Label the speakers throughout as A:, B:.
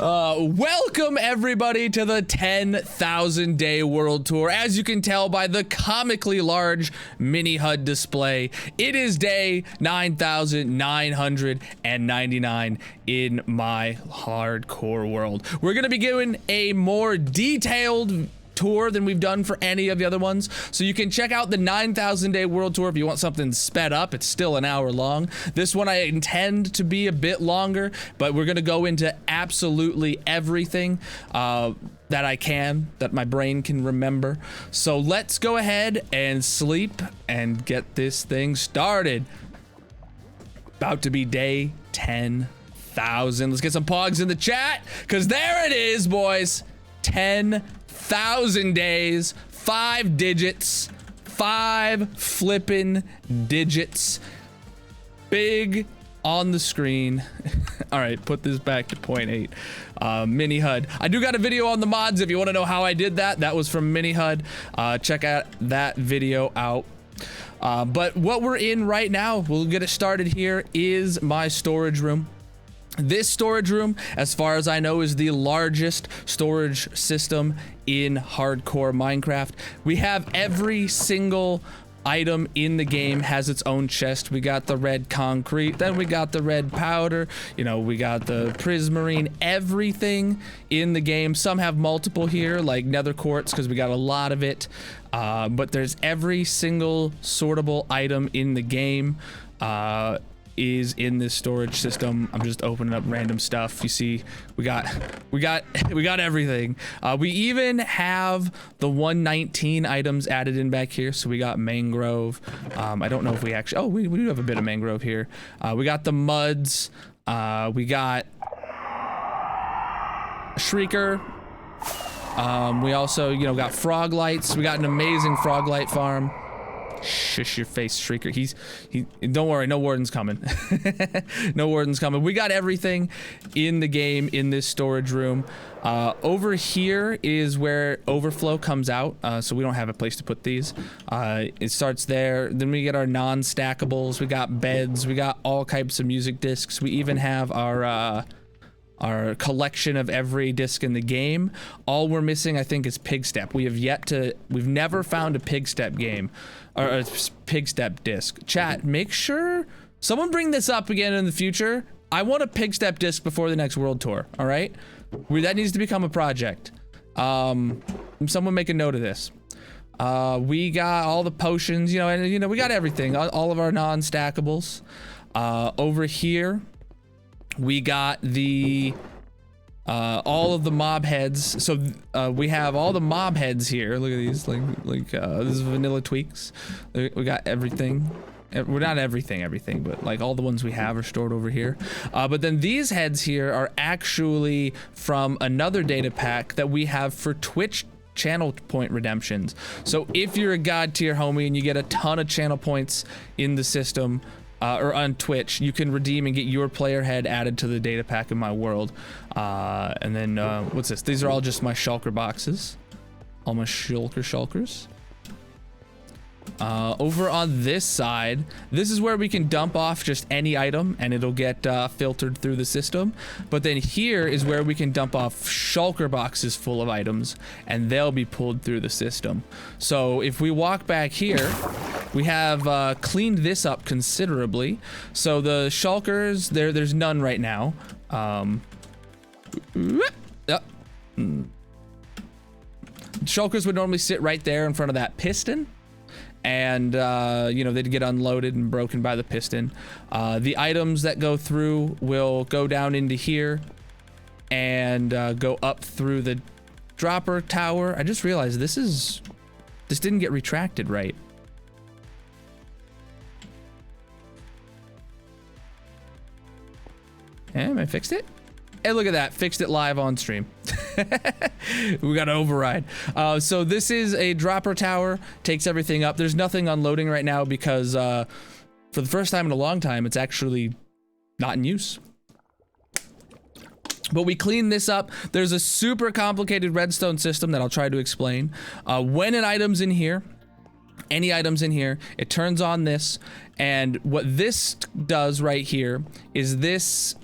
A: Welcome everybody to the 10,000 day world tour. As you can tell by the comically large mini HUD display, it is day 9,999 in my hardcore world. We're gonna be doing a more detailed tour than we've done for any of the other ones, so you can check out the 9,000 day world tour if you want something sped up. It's still an hour long. This one I intend to be a bit longer, but we're gonna go into absolutely everything that my brain can remember. So let's go ahead and sleep and get this thing started. About to be day 10,000. Let's get some pogs in the chat, because there it is, boys. 10,000 days, 5 digits, 5 flippin' digits, big on the screen. All right, put this back to 0.8. Mini HUD. I do got a video on the mods if you want to know how I did that. That was from Mini HUD. Check out that video out. But what we're in right now, we'll get it started here, is my storage room. This storage room, as far as I know, is the largest storage system in hardcore Minecraft. We have every single item in the game has its own chest. We got the red concrete, then we got the red powder, you know, we got the prismarine, everything in the game. Some have multiple here, like nether quartz, because we got a lot of it. But there's every single sortable item in the game. Is in this storage system. I'm just opening up random stuff. You see, we got everything. We even have the 119 items added in back here. So we got mangrove. I don't know if we actually, we do have a bit of mangrove here. We got the muds. We got Shrieker. We also, got frog lights. We got an amazing frog light farm. Shush your face, Shrieker. Don't worry, no warden's coming. No warden's coming. We got everything in the game in this storage room. Over here is where overflow comes out, so we don't have a place to put these. It starts there. Then we get our non-stackables. We got beds. We got all types of music discs. We even have our collection of every disc in the game. All we're missing, I think, is Pigstep. We've never found a Pigstep game, or a Pigstep disc. Chat, make sure someone bring this up again in the future. I want a Pigstep disc before the next world tour, all right? That needs to become a project. Someone make a note of this. We got all the potions, and we got everything, all of our non-stackables. Over here, we got the all of the mob heads. So we have all the mob heads here. Look at these, this is vanilla tweaks. We got everything. We're not everything, but like all the ones we have are stored over here. But then these heads here are actually from another data pack that we have for Twitch channel point redemptions. So if you're a god tier homie and you get a ton of channel points in the system, or on Twitch, you can redeem and get your player head added to the data pack in my world. And then, what's this? These are all just my shulker boxes. All my shulkers. Over on this side, this is where we can dump off just any item and it'll get filtered through the system. But then here is where we can dump off shulker boxes full of items and they'll be pulled through the system. So if we walk back here, we have cleaned this up considerably. So the shulkers, there's none right now. Shulkers would normally sit right there in front of that piston. And they'd get unloaded and broken by the piston. The items that go through will go down into here and go up through the dropper tower. I just realized this didn't get retracted right. And I fixed it. Hey, look at that, fixed it live on stream. We got to override. So this is a dropper tower, takes everything up. There's nothing unloading right now because for the first time in a long time, it's actually not in use. But we clean this up. There's a super complicated redstone system that I'll try to explain. When an item's in here, any items in here, it turns on this, and what this does right here is this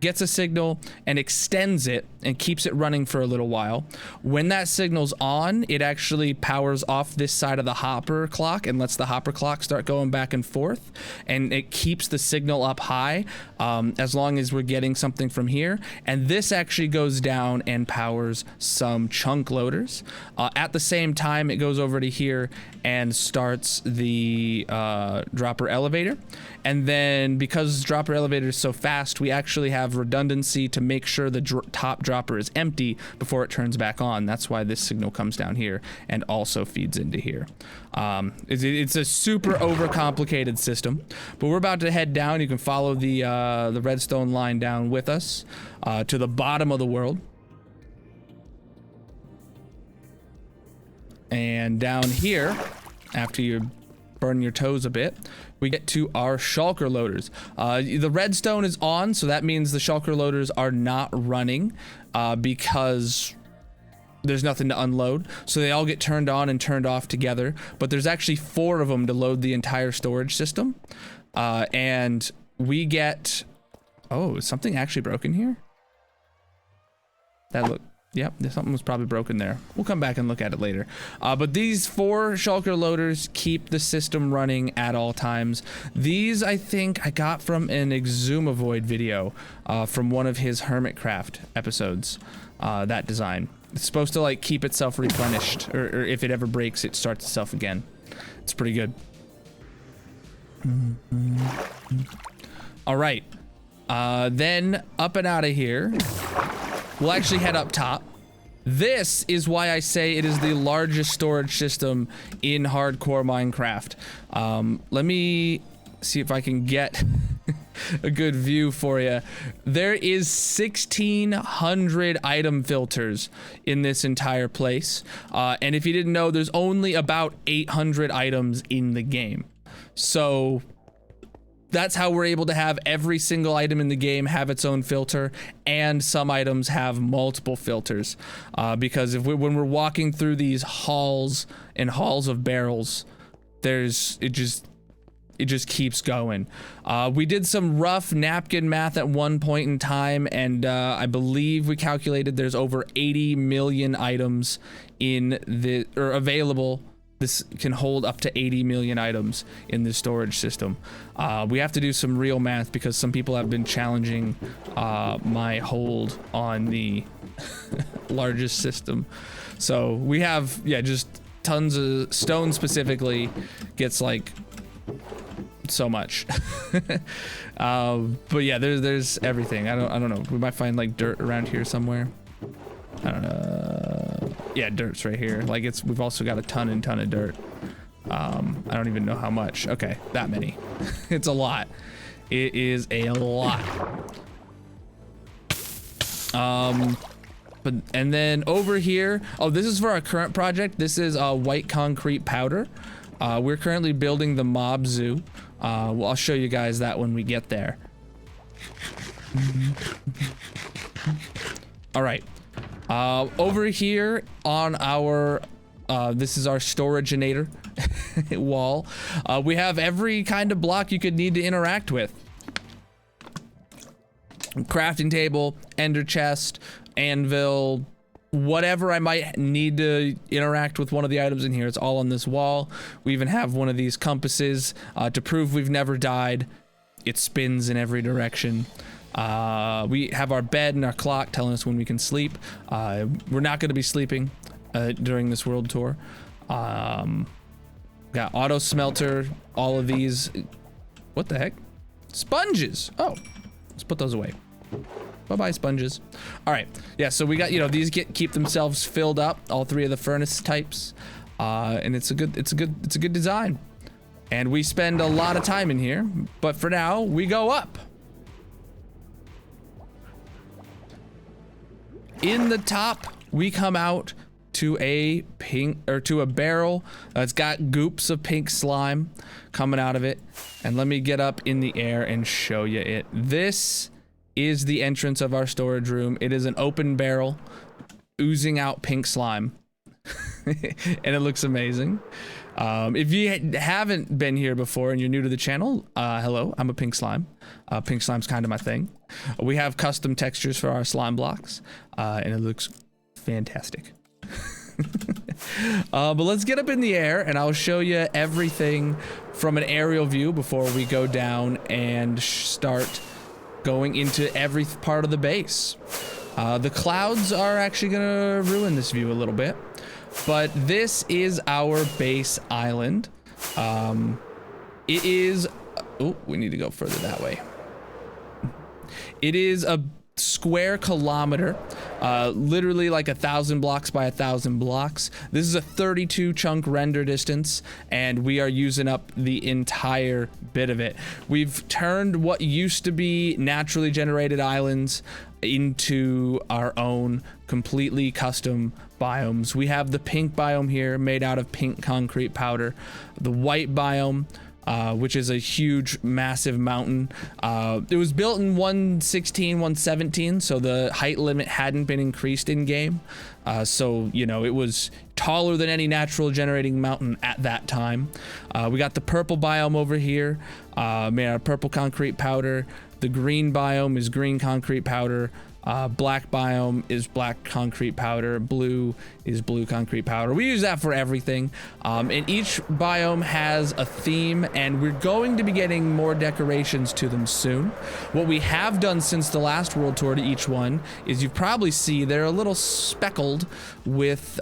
A: gets a signal and extends it and keeps it running for a little while. When that signal's on, it actually powers off this side of the hopper clock and lets the hopper clock start going back and forth, and it keeps the signal up high as long as we're getting something from here. And this actually goes down and powers some chunk loaders. At the same time, it goes over to here and starts the dropper elevator. And then because dropper elevator is so fast, we actually have redundancy to make sure the top dropper is empty before it turns back on. That's why this signal comes down here and also feeds into here. It's a super overcomplicated system, but we're about to head down. You can follow the redstone line down with us to the bottom of the world. And down here, after you burn your toes a bit, we get to our shulker loaders. The redstone is on, so that means the shulker loaders are not running because there's nothing to unload. So they all get turned on and turned off together, but there's actually 4 of them to load the entire storage system. And we get, oh, is something actually broken here? Yep, something was probably broken there. We'll come back and look at it later. But these 4 shulker loaders keep the system running at all times. These, I think, I got from an Exumavoid video from one of his Hermitcraft episodes, that design. It's supposed to, like, keep itself replenished, or if it ever breaks, it starts itself again. It's pretty good. All right. Then, up and out of here. We'll actually head up top. This is why I say it is the largest storage system in hardcore Minecraft. Let me see if I can get a good view for you. There is 1,600 item filters in this entire place. And if you didn't know, there's only about 800 items in the game. So that's how we're able to have every single item in the game have its own filter, and some items have multiple filters. Because when we're walking through these halls and halls of barrels, it just keeps going. We did some rough napkin math at one point in time, and I believe we calculated there's over 80 million items available. This can hold up to 80 million items in this storage system. We have to do some real math because some people have been challenging my hold on the largest system. So we have, just tons of stone specifically gets like so much. But yeah, there's everything. I don't know. We might find like dirt around here somewhere. I don't know. Yeah, dirt's right here. Like we've also got a ton of dirt. I don't even know how much. Okay, that many. It's a lot. It is a lot. And then over here, oh, this is for our current project. This is white concrete powder. We're currently building the mob zoo. Well, I'll show you guys that when we get there. All right. Over here on our, this is our storageinator wall. We have every kind of block you could need to interact with. Crafting table, ender chest, anvil, whatever I might need to interact with one of the items in here. It's all on this wall. We even have one of these compasses to prove we've never died. It spins in every direction. We have our bed and our clock telling us when we can sleep. We're not going to be sleeping during this world tour. Got auto smelter, all of these. What the heck? Sponges. Oh, let's put those away. Bye-bye, sponges. All right. Yeah, so we got, these keep themselves filled up, all 3 of the furnace types. And it's a good design. And we spend a lot of time in here, but for now, we go up. In the top, we come out to a barrel that's got goops of pink slime coming out of it. And let me get up in the air and show you it. This is the entrance of our storage room. It is an open barrel oozing out pink slime. And it looks amazing. If you haven't been here before and you're new to the channel, hello, I'm a pink slime. Pink slime's kind of my thing. We have custom textures for our slime blocks, and it looks fantastic. But let's get up in the air and I'll show you everything from an aerial view before we go down and start going into every part of the base. The clouds are actually gonna ruin this view a little bit, but this is our base island. It is, oh, we need to go further that way. It is a square kilometer, literally like 1,000 blocks by 1,000 blocks. This is a 32 chunk render distance, and we are using up the entire bit of it. We've turned what used to be naturally generated islands into our own completely custom biomes. We have the pink biome here made out of pink concrete powder, the white biome, which is a huge, massive mountain. It was built in 1.16, 1.17, so the height limit hadn't been increased in game. So, you know, it was taller than any natural generating mountain at that time. We got the purple biome over here, made out of purple concrete powder. The green biome is green concrete powder. Black biome is black concrete powder. Blue is blue concrete powder. We use that for everything. And each biome has a theme, and we're going to be getting more decorations to them soon. What we have done since the last world tour to each one is you probably see they're a little speckled with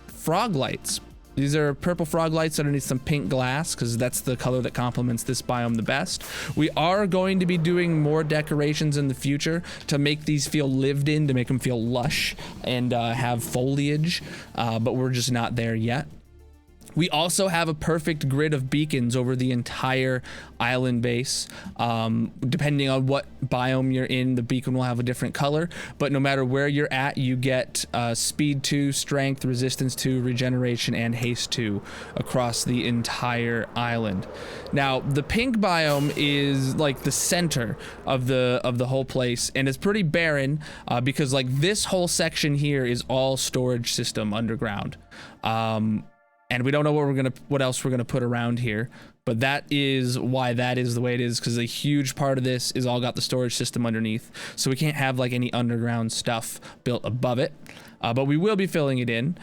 A: frog lights. These are purple frog lights underneath some pink glass because that's the color that complements this biome the best. We are going to be doing more decorations in the future to make these feel lived in, to make them feel lush and have foliage, but we're just not there yet. We also have a perfect grid of beacons over the entire island base. Depending on what biome you're in, the beacon will have a different color, but no matter where you're at, you get speed 2, strength, resistance 2, regeneration, and haste 2 across the entire island. Now, the pink biome is like the center of the whole place, and it's pretty barren because like this whole section here is all storage system underground. And we don't know what else we're gonna put around here, but that is why that is the way it is, because a huge part of this is all got the storage system underneath, so we can't have like any underground stuff built above it, but we will be filling it in.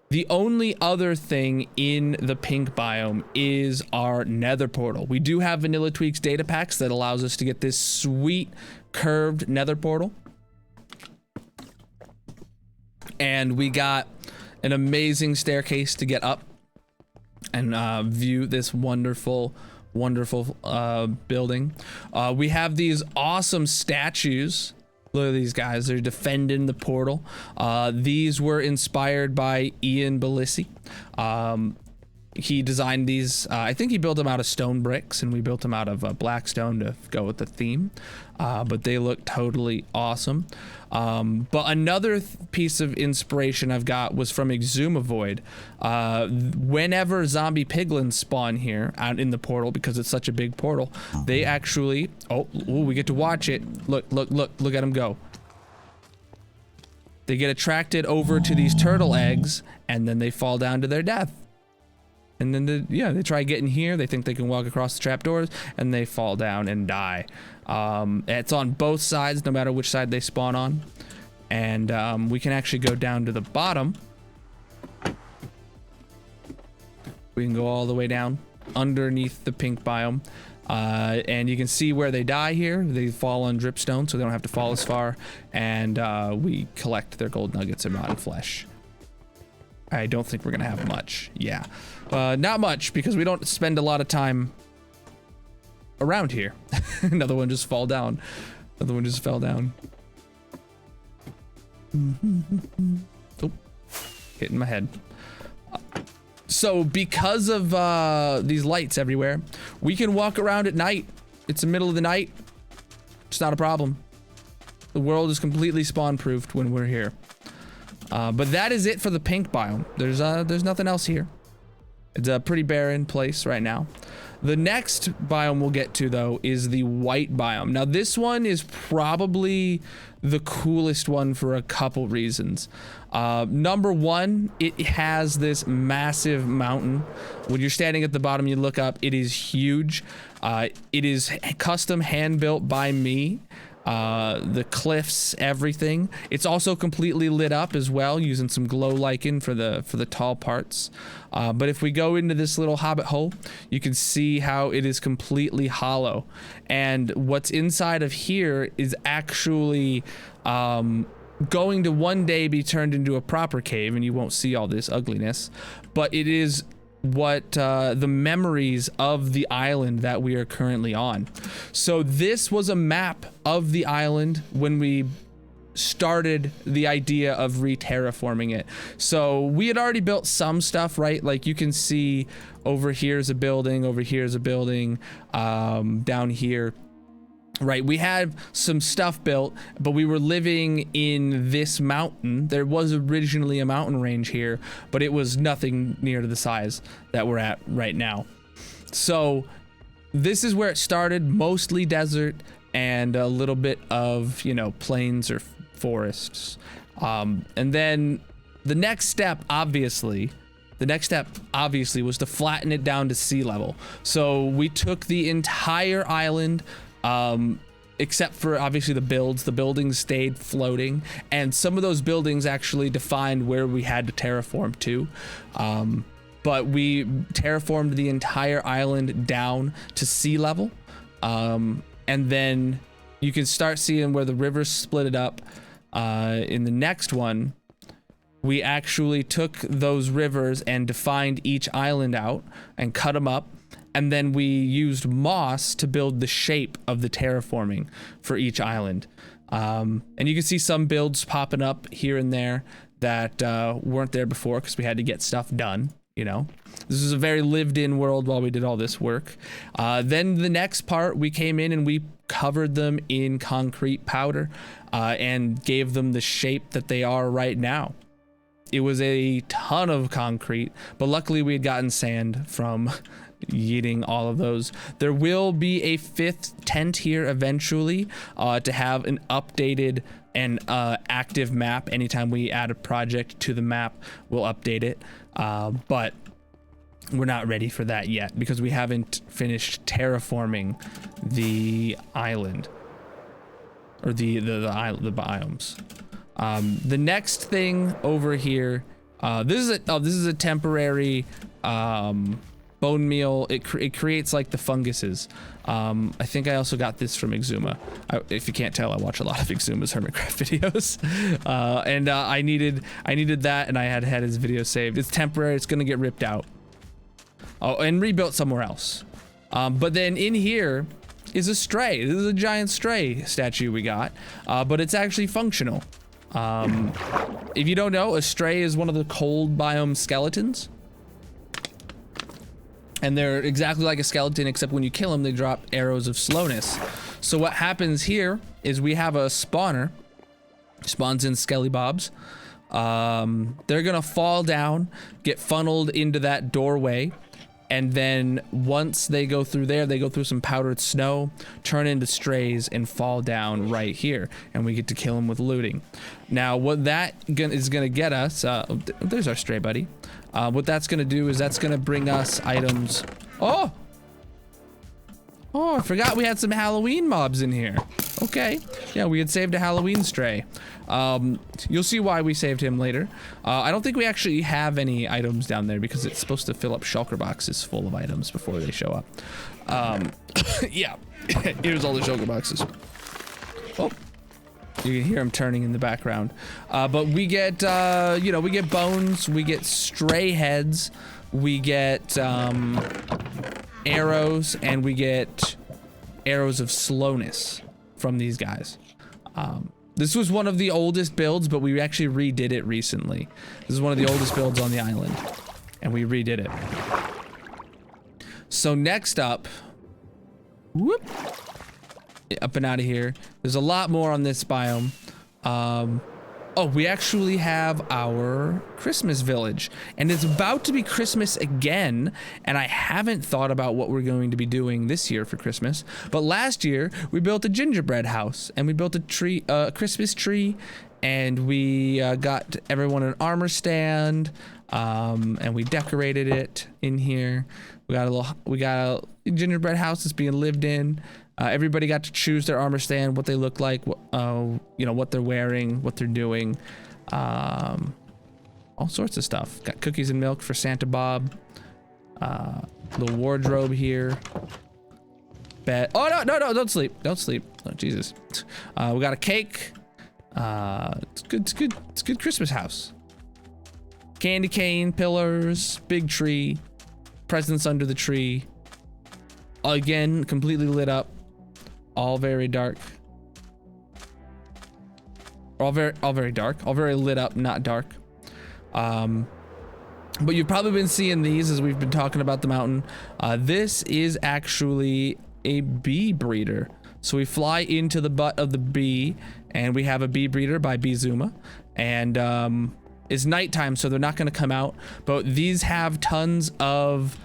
A: The only other thing in the pink biome is our Nether Portal. We do have Vanilla Tweaks data packs that allows us to get this sweet curved Nether Portal, and we got an amazing staircase to get up and view this wonderful building. We have these awesome statues. Look at these guys, they're defending the portal. These were inspired by IanBalisy. He designed these, I think he built them out of stone bricks, and we built them out of black stone to go with the theme, but they look totally awesome. But another piece of inspiration I've got was from Exumavoid. Whenever zombie piglins spawn here out in the portal, because it's such a big portal, they actually, we get to watch it. Look at them go. They get attracted over to these turtle eggs, and then they fall down to their death. And then they try getting here. They think they can walk across the trapdoors, and they fall down and die. It's on both sides, no matter which side they spawn on. And we can actually go down to the bottom. We can go all the way down underneath the pink biome. And you can see where they die here. They fall on dripstone, so they don't have to fall as far. And we collect their gold nuggets and rotten flesh. I don't think we're gonna have much. Yeah, not much, because we don't spend a lot of time around here. Another one just fell down. Another one just fell down. Oh, hitting my head. So because of these lights everywhere, we can walk around at night. It's the middle of the night. It's not a problem. The world is completely spawn-proofed when we're here. But that is it for the pink biome. There's nothing else here. It's a pretty barren place right now. The next biome we'll get to, though, is the white biome. Now, this one is probably the coolest one for a couple reasons. Number one, it has this massive mountain. When you're standing at the bottom, you look up, it is huge. It is custom hand-built by me. The cliffs, everything. It's also completely lit up as well, using some glow lichen for the tall parts. But if we go into this little hobbit hole, you can see how it is completely hollow. And what's inside of here is actually going to one day be turned into a proper cave, and you won't see all this ugliness. But it is what the memories of the island that we are currently on. So this was a map of the island when we started the idea of re-terraforming it. So we had already built some stuff, right? Like you can see over here's a building, over here's a building, down here. Right, we had some stuff built, but we were living in this mountain. There was originally a mountain range here, but it was nothing near to the size that we're at right now. So this is where it started, mostly desert and a little bit of, you know, plains or forests. And then the next step, obviously, was to flatten it down to sea level. So we took the entire island, except for obviously the buildings stayed floating, and some of those buildings actually defined where we had to terraform to. But we terraformed the entire island down to sea level. And then you can start seeing where the rivers split it up. In the next one, we actually took those rivers and defined each island out and cut them up. And then we used moss to build the shape of the terraforming for each island. And you can see some builds popping up here and there that weren't there before because we had to get stuff done, you know. This was a very lived-in world while we did all this work. Then the next part, we came in and we covered them in concrete powder and gave them the shape that they are right now. It was a ton of concrete, but luckily we had gotten sand from yeeting all of those. There will be a 5th tent here eventually to have an updated and active map. Anytime we add a project to the map, we'll update it. But we're not ready for that yet because we haven't finished terraforming the island or the biomes. The next thing over here, this is a temporary bone meal. It creates like the funguses. I think I also got this from Exuma. If you can't tell, I watch a lot of Exuma's Hermitcraft videos. And I needed that, and I had his video saved. It's temporary. It's gonna get ripped out. Oh, and rebuilt somewhere else. But then in here is a stray. This is a giant stray statue we got, but it's actually functional. If you don't know, a stray is one of the cold biome skeletons. And they're exactly like a skeleton, except when you kill them, they drop arrows of slowness. So what happens here is we have a spawner. Spawns in Skelly Bobs. They're gonna fall down, get funneled into that doorway, and then once they go through there, they go through some powdered snow, turn into strays, and fall down right here. And we get to kill them with looting. Now, what that is gonna get us, there's our stray buddy. What that's gonna do is that's gonna bring us items. Oh, I forgot we had some Halloween mobs in here. Okay, yeah, we had saved a Halloween stray. You'll see why we saved him later. I don't think we actually have any items down there because it's supposed to fill up shulker boxes full of items before they show up. Yeah, here's all the shulker boxes. Oh, you can hear him turning in the background. But we get, you know, we get bones, we get stray heads, we get arrows, and we get arrows of slowness from these guys. This was one of the oldest builds, but we actually redid it recently. This is one of the oldest builds on the island, and we redid it. So next up, whoop, up and out of here. There's a lot more on this biome. Oh, we actually have our Christmas village, and it's about to be Christmas again, and I haven't thought about what we're going to be doing this year for Christmas, but last year we built a gingerbread house, and we built a tree, Christmas tree, and we got everyone an armor stand, and we decorated it in here. We got a gingerbread house that's being lived in. Everybody got to choose their armor stand, what they look like, you know, what they're wearing, what they're doing, all sorts of stuff. Got cookies and milk for Santa Bob, little wardrobe here, bed. Oh no, don't sleep, oh Jesus. We got a cake. It's good Christmas house. Candy cane, pillars, big tree, presents under the tree, again completely lit up. All very dark. All very dark. All very lit up, not dark. But you've probably been seeing these as we've been talking about the mountain. This is actually a bee breeder. So we fly into the butt of the bee, and we have a bee breeder by Bizuma. And it's nighttime, so they're not going to come out. But these have tons of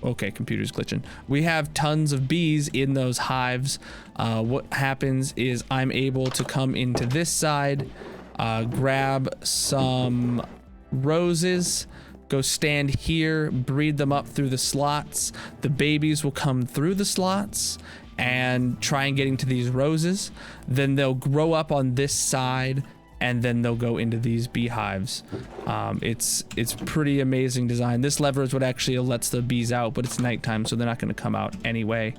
A: okay, computer's glitching. We have tons of bees in those hives. What happens is I'm able to come into this side, grab some roses, go stand here, breed them up through the slots. The babies will come through the slots and try and get into these roses. Then they'll grow up on this side, and then they'll go into these beehives. It's pretty amazing design. This lever is what actually lets the bees out, but it's nighttime, so they're not gonna come out anyway.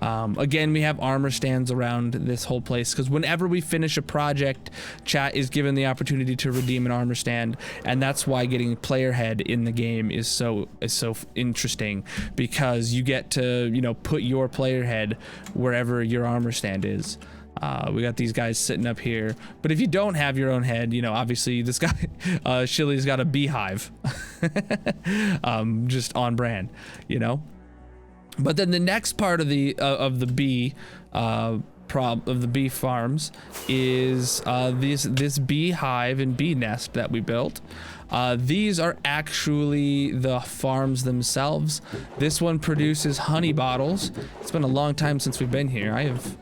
A: Again, we have armor stands around this whole place, because whenever we finish a project, chat is given the opportunity to redeem an armor stand, and that's why getting player head in the game is so interesting, because you get to, you know, put your player head wherever your armor stand is. We got these guys sitting up here, but if you don't have your own head, you know, obviously this guy, Shilly's got a beehive, just on brand, you know. But then the next part of the bee farms is this beehive and bee nest that we built. These are actually the farms themselves. This one produces honey bottles. It's been a long time since we've been here. I have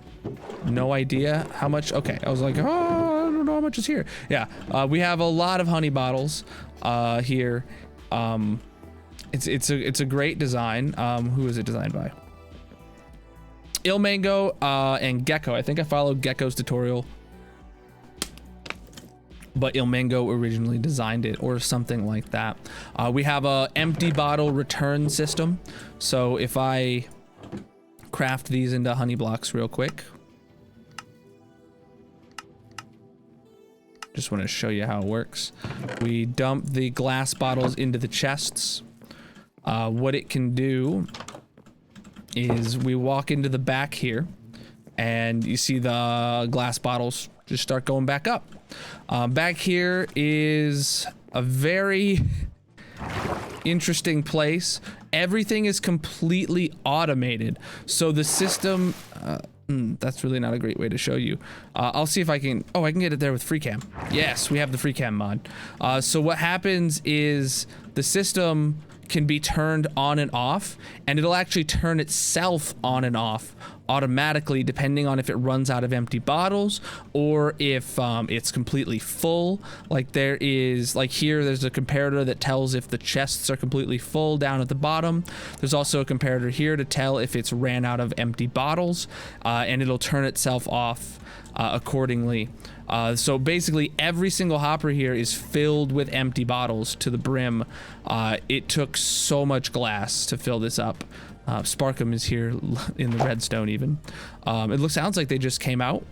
A: no idea how much. Okay, I was like, oh, I don't know how much is here. Yeah, we have a lot of honey bottles here. It's a great design. Who is it designed by? Ilmango and Gecko. I think I followed Gecko's tutorial, but Ilmango originally designed it, or something like that. We have a empty bottle return system. So if I craft these into honey blocks real quick, just want to show you how it works. We dump the glass bottles into the chests. What it can do is we walk into the back here, and you see the glass bottles just start going back up. Back here is a very interesting place. Everything is completely automated. So the system, that's really not a great way to show you. I'll see if I can, oh, I can get it there with free cam. Yes, we have the free cam mod. So what happens is the system can be turned on and off, and it'll actually turn itself on and off automatically depending on if it runs out of empty bottles or if it's completely full. Like there is, like here, there's a comparator that tells if the chests are completely full down at the bottom. There's also a comparator here to tell if it's ran out of empty bottles, and it'll turn itself off accordingly. So basically every single hopper here is filled with empty bottles to the brim. It took so much glass to fill this up. Sparkum is here in the redstone even. Sounds like they just came out.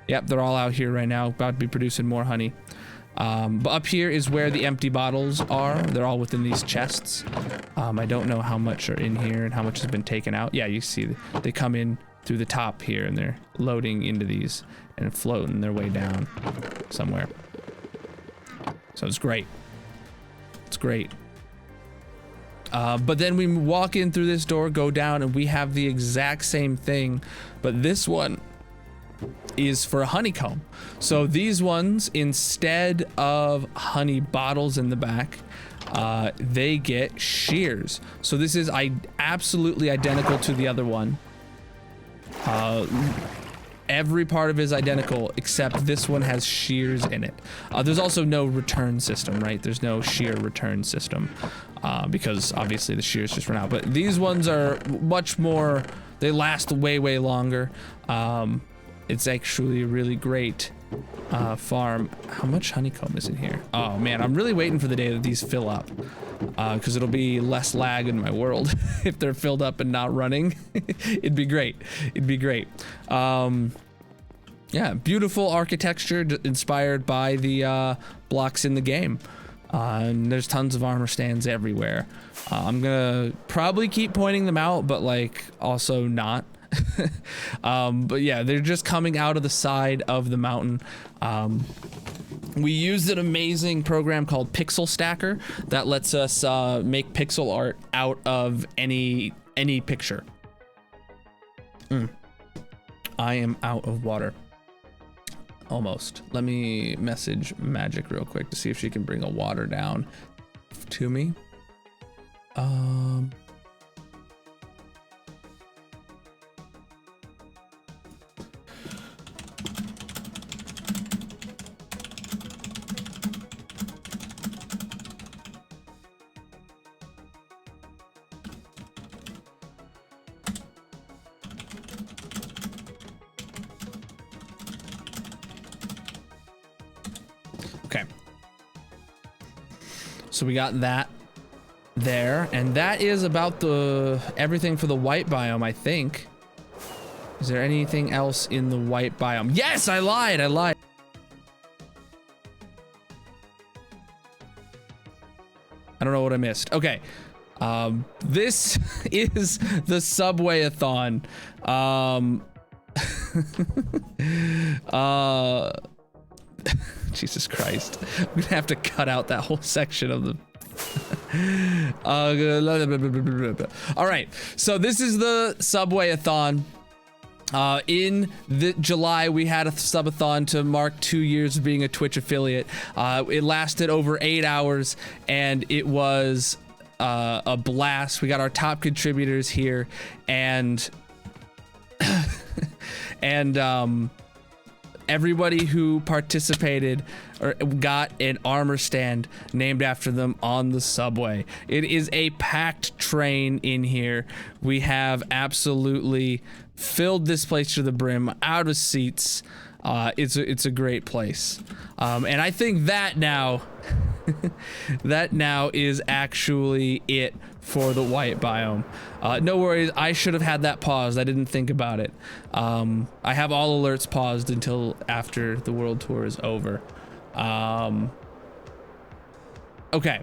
A: Yep, they're all out here right now, about to be producing more honey. But up here is where the empty bottles are. They're all within these chests. I don't know how much are in here and how much has been taken out. Yeah, you see they come in through the top here, and they're loading into these and floating their way down somewhere. So it's great. It's great. But then we walk in through this door, go down, and we have the exact same thing, but this one is for a honeycomb. So these ones, instead of honey bottles in the back, they get shears. So this is absolutely identical to the other one. Every part of it is identical, except this one has shears in it. There's also no return system, right? There's no shear return system, because obviously the shears just run out. But these ones are much more, they last way, way longer. It's actually a really great farm. How much honeycomb is in here? Oh man, I'm really waiting for the day that these fill up, because it'll be less lag in my world if they're filled up and not running. It'd be great. It'd be great. Yeah, beautiful architecture inspired by the blocks in the game. And there's tons of armor stands everywhere. I'm gonna probably keep pointing them out, but like also not. But yeah, they're just coming out of the side of the mountain. We used an amazing program called Pixel Stacker that lets us make pixel art out of any picture. I am out of water. Almost. Let me message Magic real quick to see if she can bring a water down to me. Okay. So we got that there, and that is about everything for the white biome, I think. Is there anything else in the white biome? Yes, I lied. I don't know what I missed. Okay. This is the Sub-way-athon. Jesus Christ. I'm gonna have to cut out that whole section of the... All right, so this is the Sub-way-athon. In July, we had a subathon to mark 2 years of being a Twitch affiliate. It lasted over 8 hours, and it was a blast. We got our top contributors here, and everybody who participated or got an armor stand named after them on the subway. It is a packed train in here. We have absolutely filled this place to the brim, out of seats. It's a great place. And I think that now that now is actually it for the white biome. No worries, I should have had that paused. I didn't think about it. I have all alerts paused until after the world tour is over. Okay.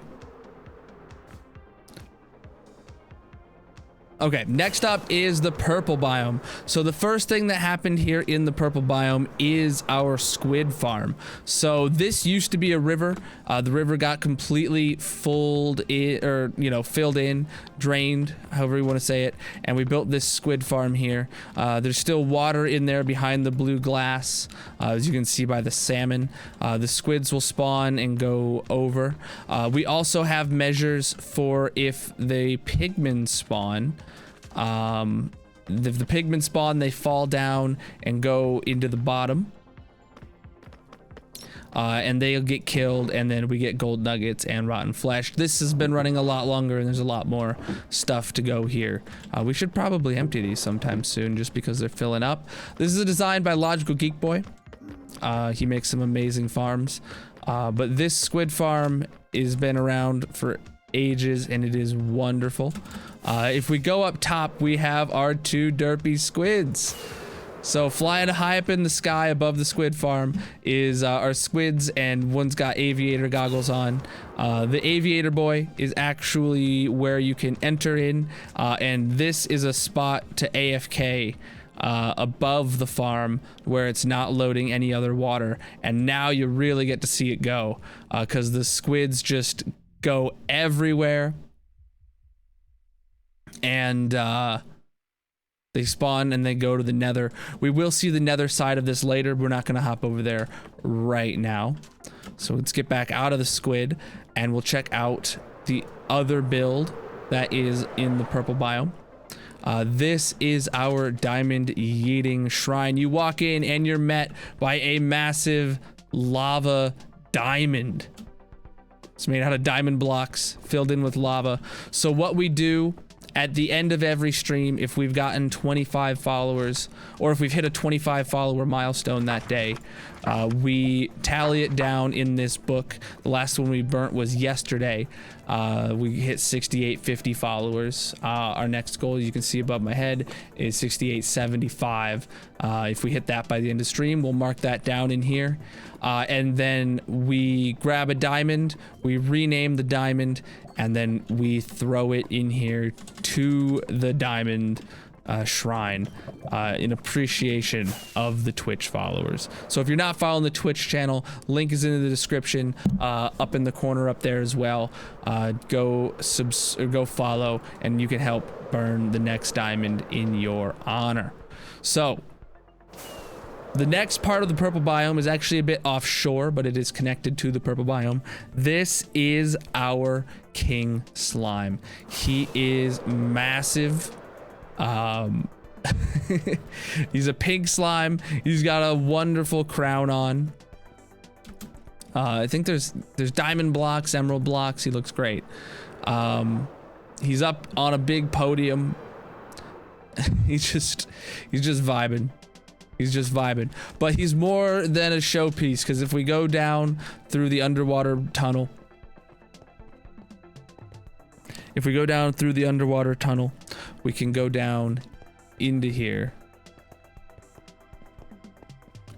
A: Okay, next up is the purple biome. So the first thing that happened here in the purple biome is our Squid Farm. So this used to be a river. The river got completely filled in, drained, however you want to say it, and we built this Squid Farm here. There's still water in there behind the blue glass, as you can see by the salmon. The squids will spawn and go over. We also have measures for if the pigmen spawn. If the pigmen spawn, they fall down and go into the bottom, and they'll get killed, and then we get gold nuggets and rotten flesh. This has been running a lot longer, and there's a lot more stuff to go here. We should probably empty these sometime soon just because they're filling up. This is a design by Logical Geek Boy. He makes some amazing farms, but this Squid Farm has been around for ages, and it is wonderful. If we go up top, we have our two derpy squids. So flying high up in the sky above the Squid Farm is our squids, and one's got aviator goggles on. The aviator boy is actually where you can enter in, and this is a spot to AFK above the farm where it's not loading any other water, and now you really get to see it go, because the squids just go everywhere. And They spawn and they go to the nether. We will see the nether side of this later. We're not going to hop over there right now. So let's get back out of the squid and we'll check out the other build that is in the purple biome. This is our diamond yeeting shrine. You walk in and you're met by a massive lava diamond. It's made out of diamond blocks filled in with lava. So what we do at the end of every stream, if we've gotten 25 followers, or if we've hit a 25 follower milestone that day, we tally it down in this book. The last one we burnt was yesterday. We hit 6850 followers. Our next goal, you can see above my head, is 6875. If we hit that by the end of stream, we'll mark that down in here. And then we grab a diamond, we rename the diamond, and then we throw it in here to the diamond shrine in appreciation of the Twitch followers. So if you're not following the Twitch channel, link is in the description, up in the corner up there as well. Go follow, and you can help burn the next diamond in your honor. So the next part of the purple biome is actually a bit offshore, but it is connected to the purple biome. This is our king slime. He is massive. He's a pink slime. He's got a wonderful crown on. I think there's diamond blocks, emerald blocks. He looks great. He's up on a big podium. He's just vibing. He's just vibing. But he's more than a showpiece, because if we go down through the underwater tunnel, we can go down into here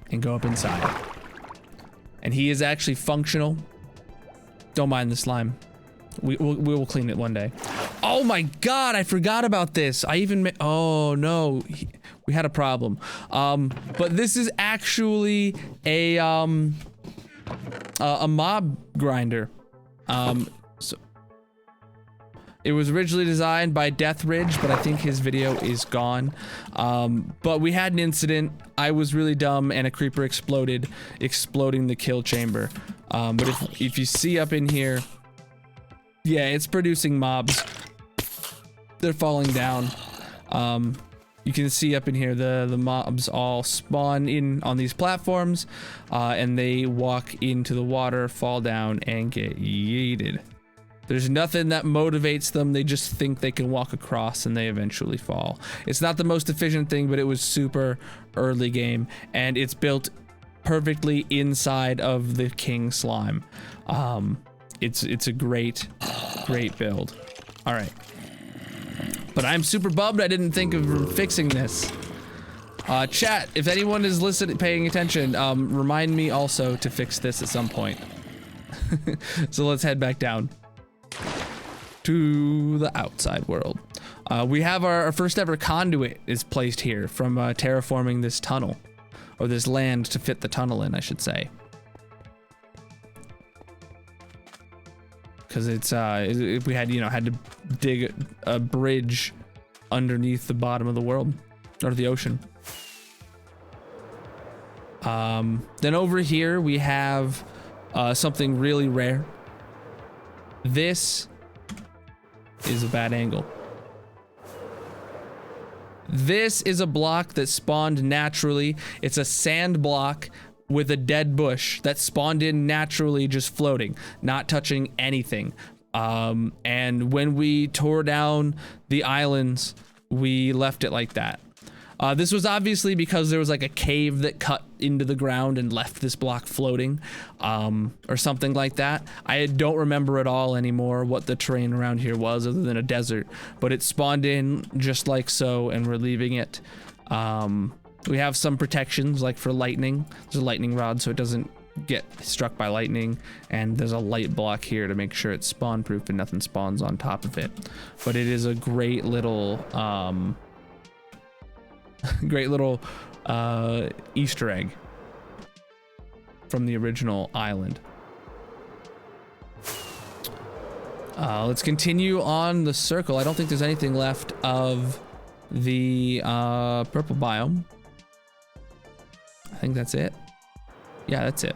A: and go up inside. And he is actually functional. Don't mind the slime. We will clean it one day. Oh my god, I forgot about this. Oh no, we had a problem. But this is actually a mob grinder. So it was originally designed by Death Ridge, but I think his video is gone. But we had an incident. I was really dumb and a creeper exploded, exploding the kill chamber. But if you see up in here, yeah, it's producing mobs. They're falling down. You can see up in here the mobs all spawn in on these platforms, and they walk into the water, fall down, and get yeeted. There's nothing that motivates them. They just think they can walk across and they eventually fall. It's not the most efficient thing, but it was super early game, and it's built perfectly inside of the king slime. It's a great build. All right. But I'm super bummed I didn't think of fixing this. Chat, if anyone is listening, paying attention, remind me also to fix this at some point. So let's head back down to the outside world. We have our first ever conduit is placed here from terraforming this tunnel, or this land to fit the tunnel in, I should say. Because it's we had to dig a bridge underneath the bottom of the world, or the ocean. Then over here we have something really rare. This is a bad angle. This is a block that spawned naturally. It's a sand block with a dead bush that spawned in naturally, just floating, not touching anything. And when we tore down the islands, we left it like that. This was obviously because there was like a cave that cut into the ground and left this block floating, or something like that. I don't remember at all anymore what the terrain around here was other than a desert, but it spawned in just like so, and we're leaving it. We have some protections, like for lightning. There's a lightning rod so it doesn't get struck by lightning, and there's a light block here to make sure it's spawn proof and nothing spawns on top of it. But it is a great little Easter egg from the original island. Let's continue on the circle. I don't think there's anything left of the purple biome. I think that's it. Yeah, that's it.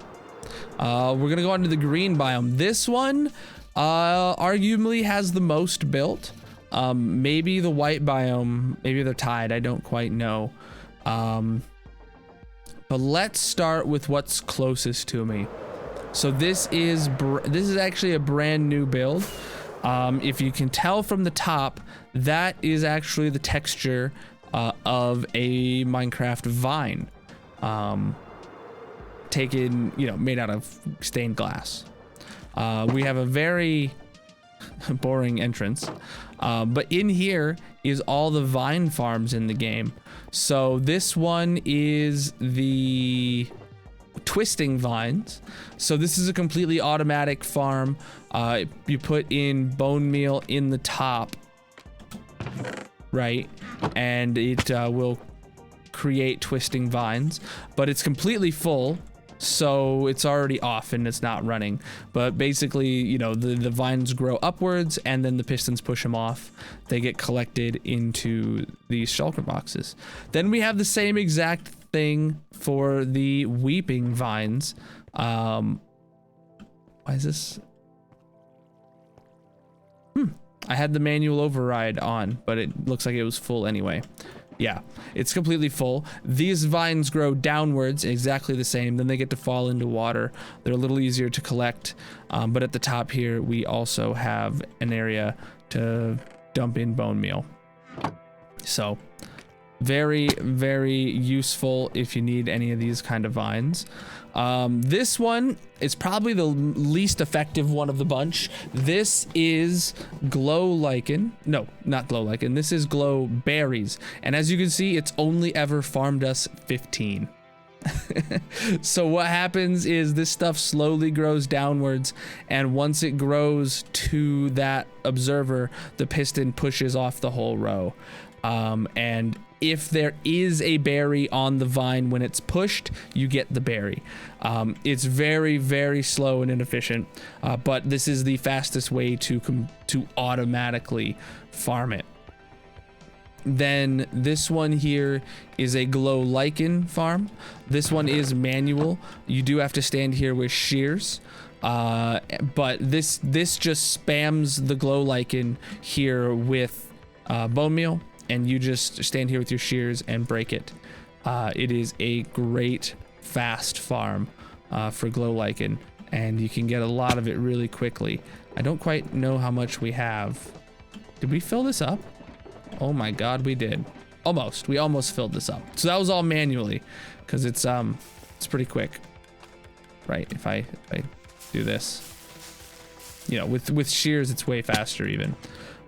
A: We're gonna go on to the green biome. This one arguably has the most built. Maybe the white biome, maybe they're tied, I don't quite know. But let's start with what's closest to me. So this is actually a brand new build. If you can tell from the top, that is actually the texture of a Minecraft vine, taken, you know, made out of stained glass. We have a very boring entrance, but in here is all the vine farms in the game. So this one is the twisting vines. So this is a completely automatic farm. You put in bone meal in the top, right? And it will create twisting vines, but it's completely full. So it's already off and it's not running. But basically, you know, the vines grow upwards and then the pistons push them off. They get collected into these shulker boxes. Then we have the same exact thing for the weeping vines. Why is this? I had the manual override on, but it looks like it was full anyway. Yeah, it's completely full. These vines grow downwards, exactly the same. Then they get to fall into water. They're a little easier to collect. But at the top here, we also have an area to dump in bone meal. So very, very useful if you need any of these kind of vines. This one is probably the least effective one of the bunch. This is glow lichen. No, not glow lichen. This is glow berries. And as you can see, it's only ever farmed us 15. So what happens is this stuff slowly grows downwards, and once it grows to that observer, the piston pushes off the whole row. And if there is a berry on the vine when it's pushed, you get the berry. It's very, very slow and inefficient, but this is the fastest way to automatically farm it. Then this one here is a glow lichen farm. This one is manual. You do have to stand here with shears. But this just spams the glow lichen here with bone meal, and you just stand here with your shears and break it. It is a great fast farm for glow lichen, and you can get a lot of it really quickly. I don't quite know how much we have. Did we fill this up? Oh my god, we did. Almost. We almost filled this up. So that was all manually, because it's pretty quick. Right, if I do this. You know, with shears it's way faster even.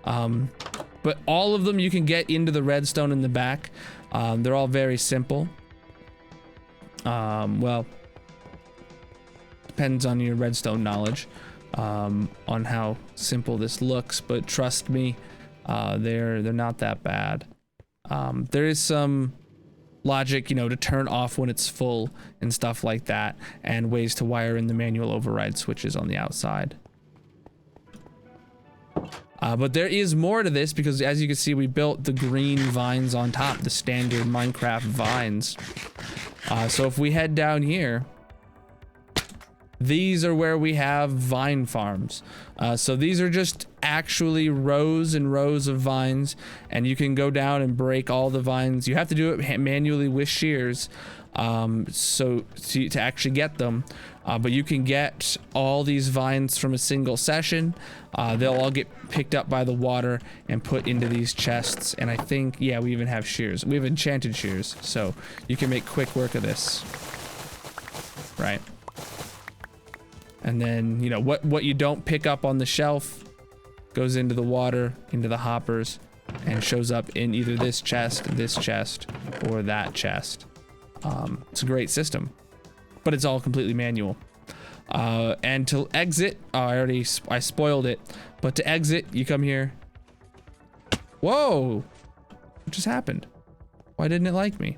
A: But all of them you can get into the redstone in the back. They're all very simple. Well, depends on your redstone knowledge, on how simple this looks, but trust me, they're not that bad. There is some logic, you know, to turn off when it's full and stuff like that, and ways to wire in the manual override switches on the outside. But there is more to this, because as you can see, we built the green vines on top, the standard Minecraft vines. So if we head down here, these are where we have vine farms. So these are just actually rows and rows of vines, and you can go down and break all the vines. You have to do it manually with shears, to actually get them. But you can get all these vines from a single session. They'll all get picked up by the water and put into these chests. And I think, yeah, we even have shears. We have enchanted shears, so you can make quick work of this. Right. And then, you know, what you don't pick up on the shelf goes into the water, into the hoppers, and shows up in either this chest, or that chest. It's a great system, but it's all completely manual. And to exit, I spoiled it, but to exit, you come here. Whoa, what just happened? Why didn't it like me?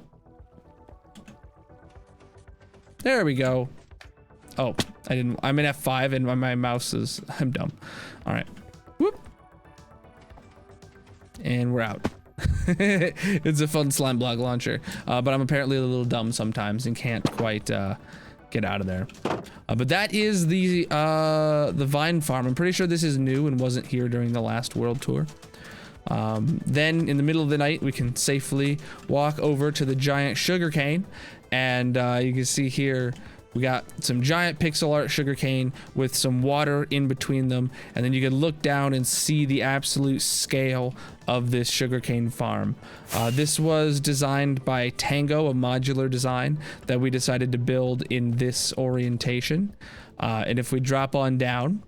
A: There we go. Oh, I'm in F5 and my mouse is, I'm dumb. All right, whoop. And we're out. It's a fun slime block launcher, but I'm apparently a little dumb sometimes and can't quite get out of there. But that is the vine farm. I'm pretty sure this is new and wasn't here during the last world tour. Then in the middle of the night, we can safely walk over to the giant sugarcane, and you can see here we got some giant pixel art sugarcane with some water in between them, and then you can look down and see the absolute scale of this sugarcane farm. This was designed by Tango, a modular design that we decided to build in this orientation. And if we drop on down,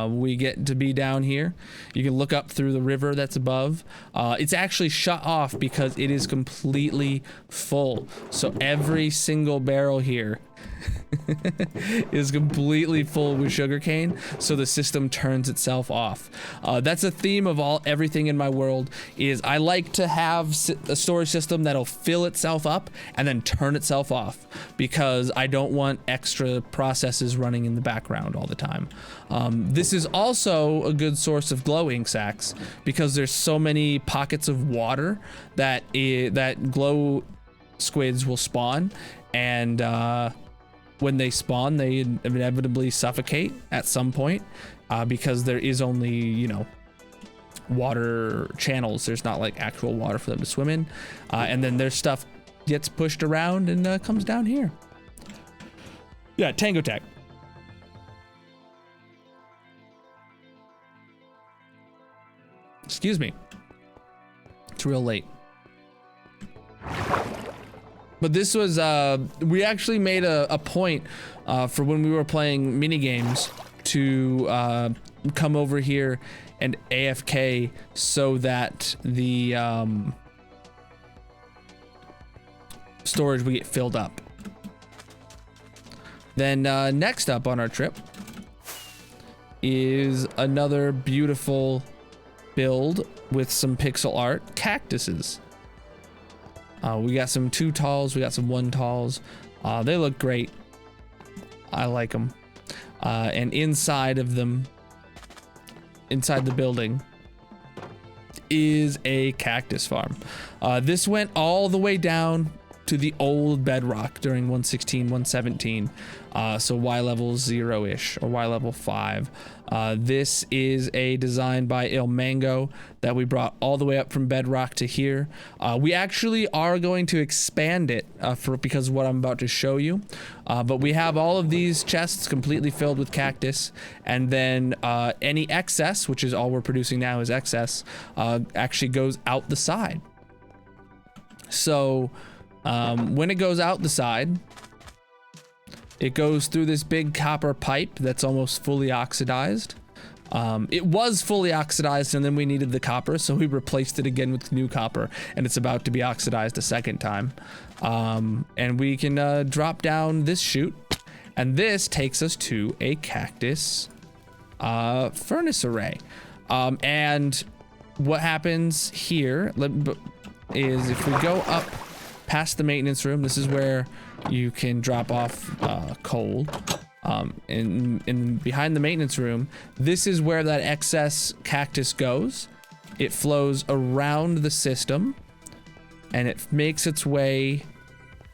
A: we get to be down here. You can look up through the river that's above. It's actually shut off because it is completely full. So every single barrel here is completely full with sugarcane, so the system turns itself off. That's a theme of everything in my world, is I like to have a storage system that'll fill itself up and then turn itself off, because I don't want extra processes running in the background all the time. This is also a good source of glow ink sacks, because there's so many pockets of water that glow squids will spawn, and when they spawn, they inevitably suffocate at some point, because there is only, you know, water channels. There's not like actual water for them to swim in, and then their stuff gets pushed around and comes down here. Yeah, Tango Tech. Excuse me. It's real late. But this was, we actually made a point for when we were playing mini games to come over here and AFK so that the storage would get filled up. Then next up on our trip is another beautiful build with some pixel art cactuses. We got some 2 talls, we got some 1 talls. They look great. I like them. And inside of them, inside the building, is a cactus farm. This went all the way down to the old bedrock during 1.16, 1.17. So Y level 0-ish, or Y level 5. This is a design by IanBalisy that we brought all the way up from bedrock to here. We actually are going to expand it because of what I'm about to show you. But we have all of these chests completely filled with cactus, and then any excess, which is all we're producing now is excess, actually goes out the side. So when it goes out the side, it goes through this big copper pipe that's almost fully oxidized. It was fully oxidized, and then we needed the copper, so we replaced it again with new copper, and it's about to be oxidized a second time. And we can drop down this chute, and this takes us to a cactus furnace array. And what happens here is if we go up past the maintenance room, this is where you can drop off coal. And behind the maintenance room, this is where that excess cactus goes. It flows around the system, and it makes its way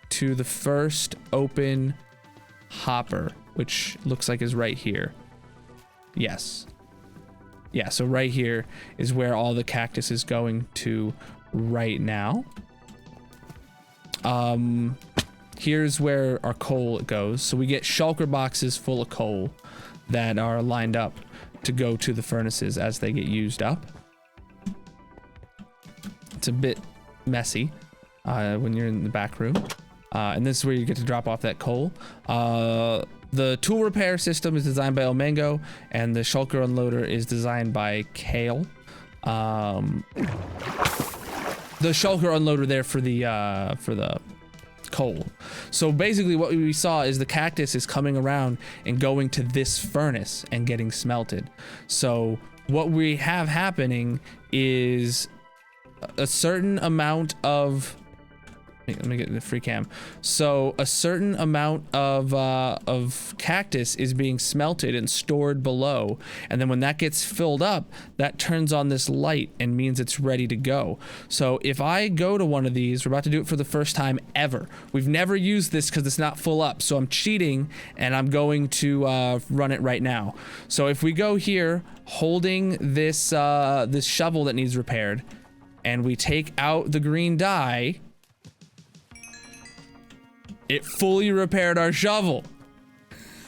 A: to the first open hopper, which looks like is right here. Yes. Yeah, so right here is where all the cactus is going to right now. Here's where our coal goes. So we get shulker boxes full of coal that are lined up to go to the furnaces as they get used up. It's a bit messy when you're in the back room. And this is where you get to drop off that coal. The tool repair system is designed by IanBalisy, and the shulker unloader is designed by Kale. The shulker unloader there for the coal. So basically what we saw is the cactus is coming around and going to this furnace and getting smelted. So what we have happening is a certain amount of Let me get the free cam. So a certain amount of cactus is being smelted and stored below, and then when that gets filled up, that turns on this light and means it's ready to go. So if I go to one of these, we're about to do it for the first time ever. We've never used this because it's not full up, so I'm cheating and I'm going to run it right now. So if we go here, holding this this shovel that needs repaired, and we take out the green dye, it fully repaired our shovel.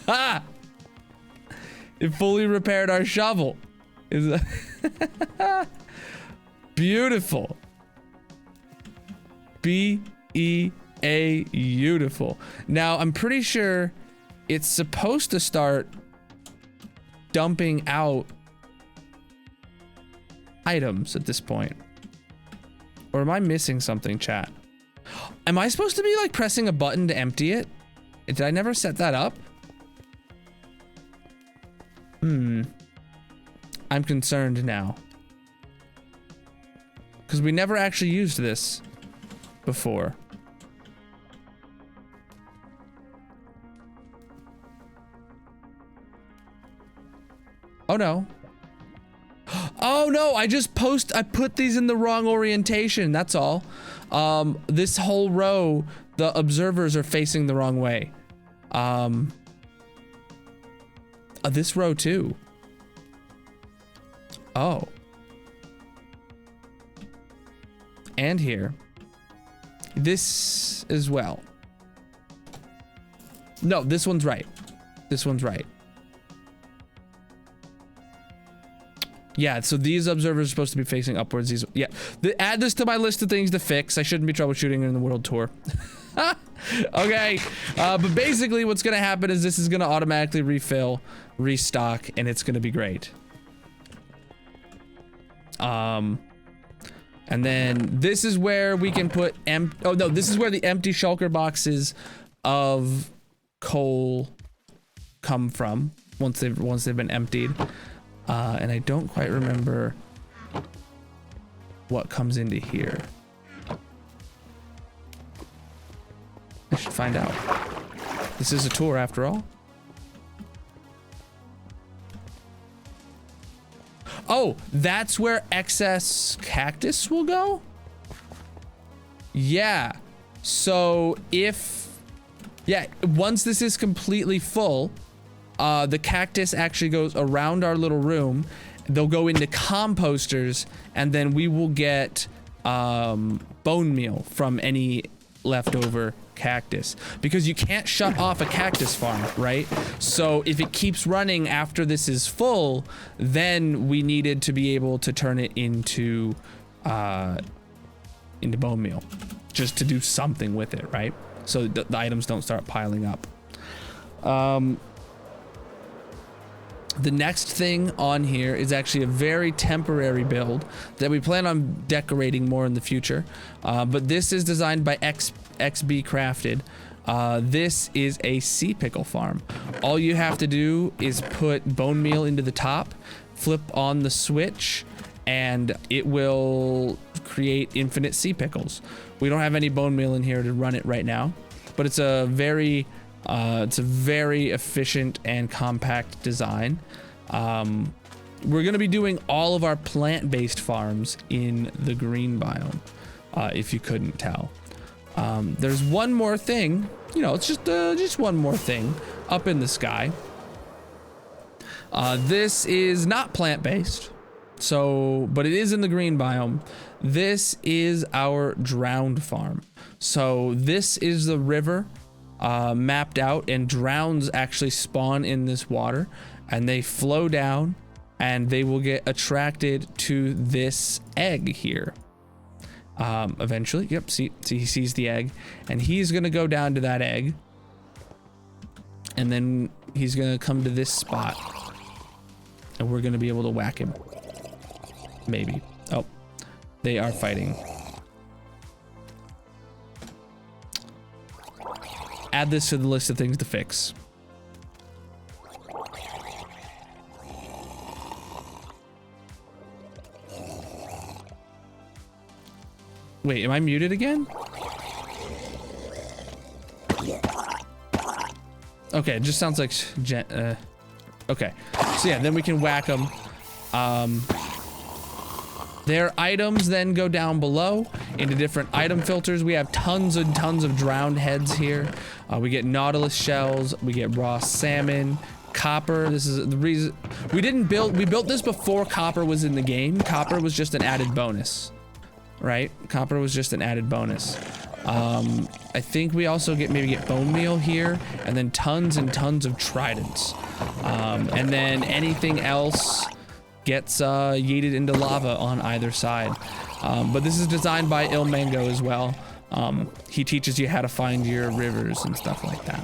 A: Ah! It fully repaired our shovel. Is beautiful. beautiful. Now, I'm pretty sure it's supposed to start dumping out items at this point. Or am I missing something, chat? Am I supposed to be like pressing a button to empty it? Did I never set that up? I'm concerned now. Because we never actually used this before. Oh no. Oh no, I put these in the wrong orientation, that's all. This whole row, the observers are facing the wrong way. This row too. Oh. And here. This as well. No, this one's right. This one's right. Yeah, so these observers are supposed to be facing upwards. These, yeah. Add this to my list of things to fix. I shouldn't be troubleshooting in the world tour. Okay, but basically what's gonna happen is this is gonna automatically refill, restock, and it's gonna be great. And then this is where we can put oh no, this is where the empty shulker boxes of coal come from once they've been emptied. And I don't quite remember what comes into here. I should find out. This is a tour after all. Oh, that's where excess cactus will go? Yeah. So once this is completely full, the cactus actually goes around our little room. They'll go into composters, and then we will get bone meal from any leftover cactus, because you can't shut off a cactus farm, right? So if it keeps running after this is full, then we needed to be able to turn it into bone meal, just to do something with it, right? So the items don't start piling up. The next thing on here is actually a very temporary build that we plan on decorating more in the future. But this is designed by XB Crafted. This is a sea pickle farm. All you have to do is put bone meal into the top, flip on the switch, and it will create infinite sea pickles. We don't have any bone meal in here to run it right now, but it's a very efficient and compact design. We're gonna be doing all of our plant-based farms in the green biome, if you couldn't tell. There's one more thing, you know, it's just one more thing up in the sky. This is not plant-based, but it is in the green biome. This is our drowned farm. So this is the river mapped out, and drowns actually spawn in this water, and they flow down, and they will get attracted to this egg here. Eventually, yep, see he sees the egg, and he's gonna go down to that egg, and then he's gonna come to this spot, and we're gonna be able to whack him. Maybe. Oh, they are fighting. Add this to the list of things to fix. Wait, am I muted again? Okay, it just sounds like okay. So yeah, then we can whack them. Their items then go down below into different item filters. We have tons and tons of drowned heads here. We get nautilus shells, we get raw salmon, copper. This is the reason we built this before copper was in the game. Copper was just an added bonus, right? Copper was just an added bonus. I think we also maybe get bone meal here, and then tons and tons of tridents. And then anything else gets yeeted into lava on either side. But this is designed by Mango as well. He teaches you how to find your rivers and stuff like that.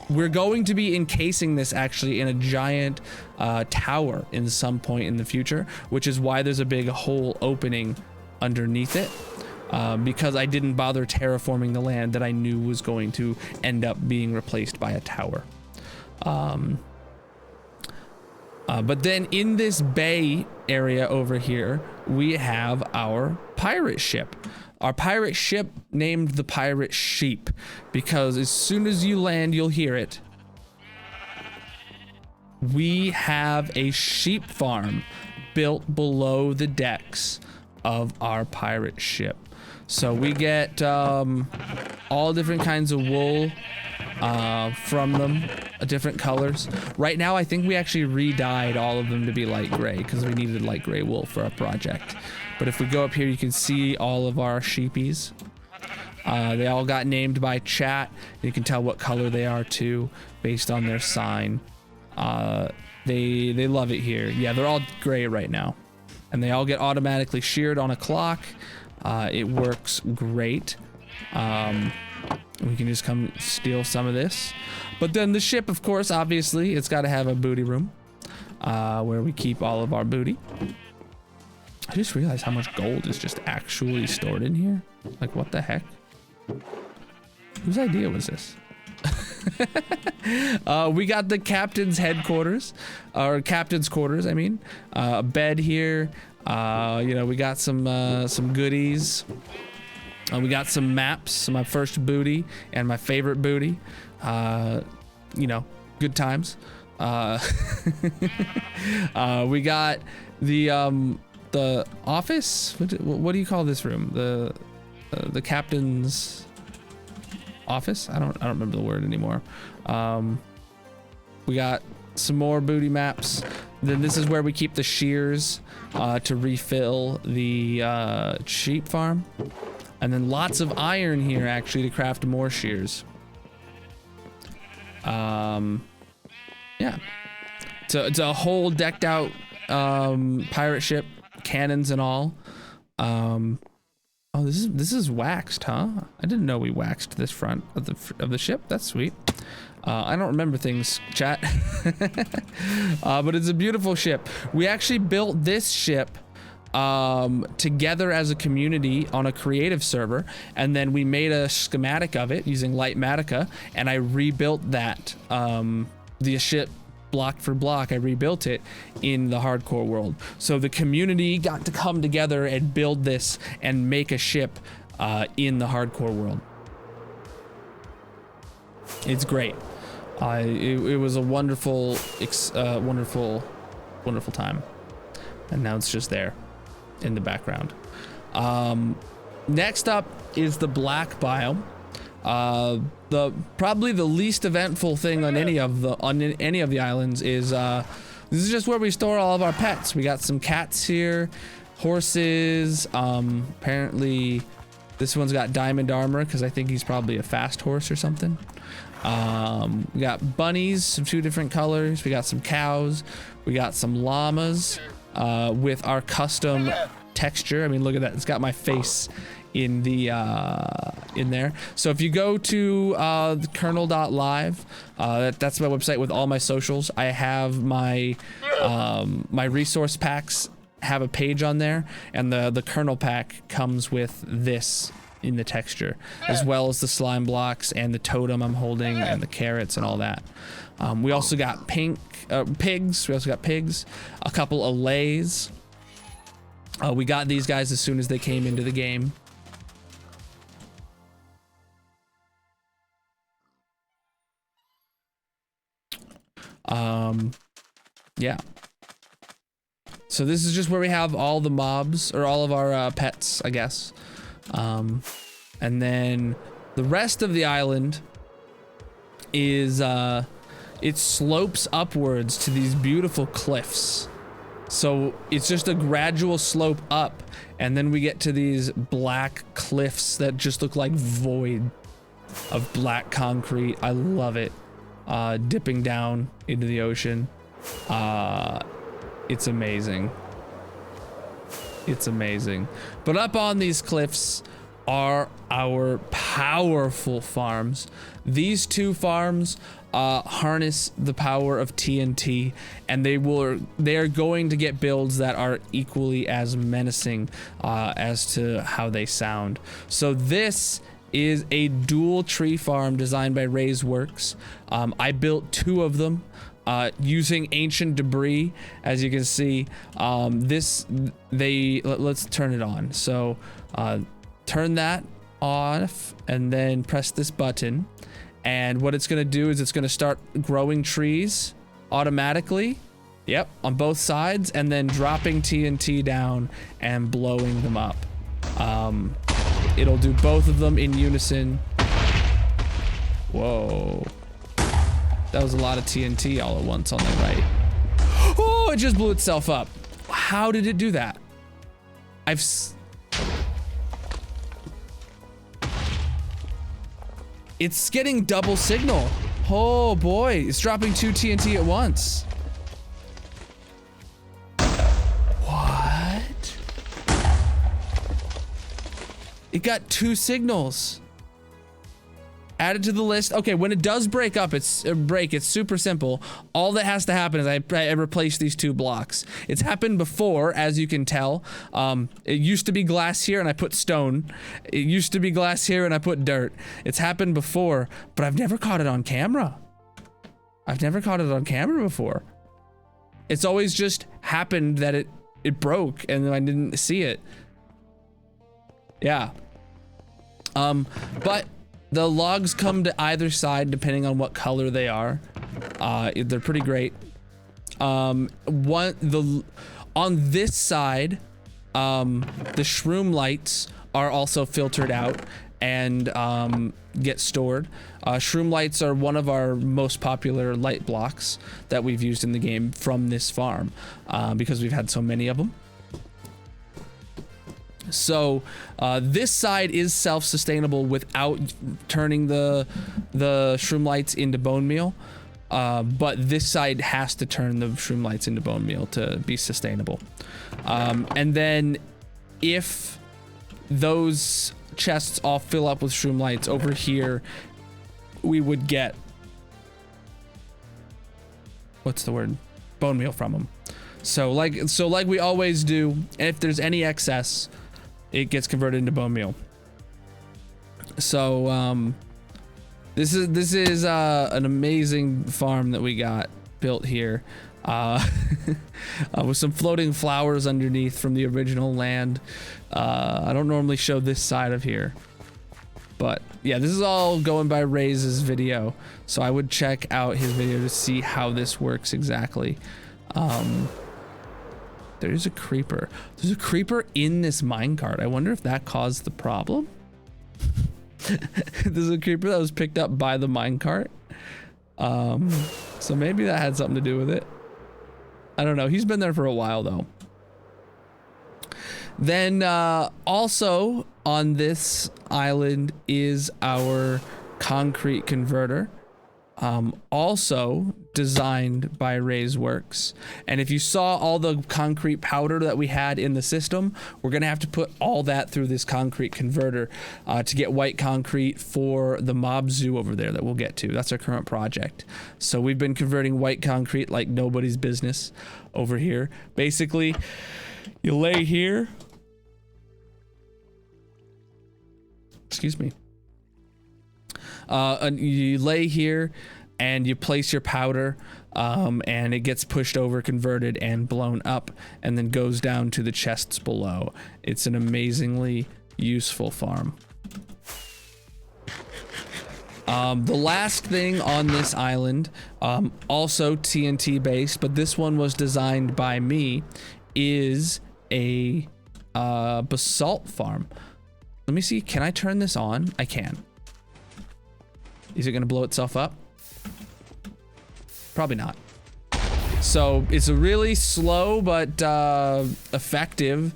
A: We're going to be encasing this actually in a giant tower in some point in the future, which is why there's a big hole opening underneath it. Because I didn't bother terraforming the land that I knew was going to end up being replaced by a tower. But then in this bay area over here, we have our pirate ship. Our pirate ship named the Pirate Sheep, because as soon as you land, you'll hear it. We have a sheep farm built below the decks of our pirate ship. So we get all different kinds of wool from them, different colors. Right now, I think we actually re-dyed all of them to be light gray because we needed light gray wool for our project. But if we go up here, you can see all of our sheepies. They all got named by chat. You can tell what color they are too, based on their sign. They love it here. Yeah, they're all gray right now. And they all get automatically sheared on a clock. It works great. We can just come steal some of this. But then the ship, of course, obviously, it's got to have a booty room where we keep all of our booty. I just realized how much gold is just actually stored in here. Like, what the heck? Whose idea was this? We got the captain's headquarters, or captain's quarters, I mean. A bed here. You know, we got some goodies. We got some maps, my first booty and my favorite booty. You know, good times. We got the office. What do you call this room? The captain's office. I don't remember the word anymore. We got some more booty maps. Then this is where we keep the shears to refill the sheep farm. And then lots of iron here actually to craft more shears. Yeah. So it's a whole decked out pirate ship, cannons and all. Oh, this is waxed, huh? I didn't know we waxed this front of the ship. That's sweet. I don't remember things, chat. But it's a beautiful ship. We actually built this ship together as a community on a creative server, and then we made a schematic of it using Lightmatica, and I rebuilt that. The ship block for block, I rebuilt it in the hardcore world. So the community got to come together and build this and make a ship in the hardcore world. It's great. It was a wonderful time, and now it's just there in the background. Next up is the black biome. Probably the least eventful thing on any of the islands is this is just where we store all of our pets. We got some cats here, horses. Apparently this one's got diamond armor because I think he's probably a fast horse or something. We got bunnies of 2 different colors. We got some cows. We got some llamas with our custom texture. I mean, look at that. It's got my face in the in there. So if you go to the Colonal.live, that's my website with all my socials. I have my my resource packs have a page on there, and the Colonel pack comes with this in the texture, as well as the slime blocks and the totem I'm holding and the carrots and all that. We also got pigs. We also got pigs, a couple of lays. We got these guys as soon as they came into the game. Yeah. So this is just where we have all the mobs, or all of our pets, I guess. And then the rest of the island is, it slopes upwards to these beautiful cliffs. So it's just a gradual slope up, and then we get to these black cliffs that just look like void of black concrete. I love it. Dipping down into the ocean. It's amazing. It's amazing. But up on these cliffs are our powerful farms. These two farms harness the power of TNT, and they are going to get builds that are equally as menacing as to how they sound. So this is a dual tree farm designed by Ray's Works. I built 2 of them. Using ancient debris, as you can see. Let's turn it on. So turn that off and then press this button, and what it's gonna do is it's gonna start growing trees automatically, yep, on both sides, and then dropping TNT down and blowing them up. It'll do both of them in unison. Whoa. That was a lot of TNT all at once on the right. Oh, it just blew itself up. How did it do that? It's getting double signal. Oh boy, it's dropping 2 TNT at once. What? It got 2 signals. Added to the list. Okay, when it does break up, it's super simple. All that has to happen is I replace these 2 blocks. It's happened before, as you can tell. It used to be glass here and I put stone. It used to be glass here and I put dirt. It's happened before, but I've never caught it on camera. I've never caught it on camera before. It's always just happened that it broke and I didn't see it. Yeah. But the logs come to either side depending on what color they are. They're pretty great. On this side, the shroom lights are also filtered out and get stored. Shroom lights are one of our most popular light blocks that we've used in the game from this farm, because we've had so many of them. So this side is self-sustainable without turning the shroom lights into bone meal, but this side has to turn the shroom lights into bone meal to be sustainable. And then if those chests all fill up with shroom lights over here, we would get, what's the word? Bone meal from them. So like we always do, and if there's any excess, it gets converted into bone meal. So this is an amazing farm that we got built here, with some floating flowers underneath from the original land. I don't normally show this side of here, but yeah, this is all going by Ray's video, so I would check out his video to see how this works exactly. There's a creeper. There's a creeper in this minecart. I wonder if that caused the problem. There's a creeper that was picked up by the minecart. So maybe that had something to do with it. I don't know. He's been there for a while though. Then also on this island is our concrete converter. Also designed by Ray's Works. And if you saw all the concrete powder that we had in the system, we're gonna have to put all that through this concrete converter to get white concrete for the mob zoo over there that we'll get to. That's our current project. So we've been converting white concrete like nobody's business over here. Basically, you lay here. Excuse me. And you lay here and you place your powder, and it gets pushed over, converted, and blown up, and then goes down to the chests below. It's an amazingly useful farm. The last thing on this island, also TNT based, but this one was designed by me, is a Basalt Farm. Let me see, can I turn this on? I can. Is it gonna blow itself up? Probably not. So it's a really slow but effective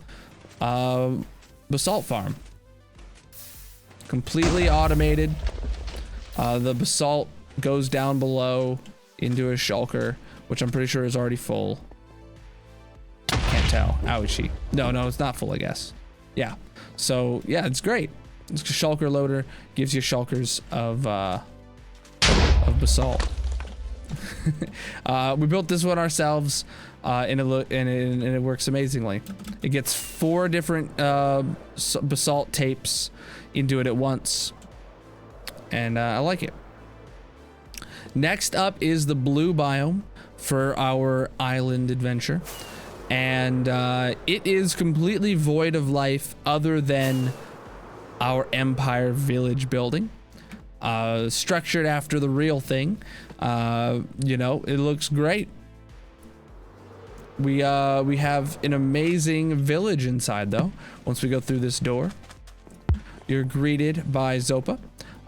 A: Basalt Farm. Completely automated. The basalt goes down below into a shulker, which I'm pretty sure is already full. Can't tell. Ouchie. No, it's not full, I guess. Yeah. So yeah, it's great. It's a shulker loader, gives you shulkers of basalt. We built this one ourselves, and it works amazingly. It gets 4 different basalt tapes into it at once, and I like it. Next up is the blue biome for our island adventure, and it is completely void of life other than our empire village building, structured after the real thing. You know, it looks great. We have an amazing village inside though. Once we go through this door, you're greeted by Zopa.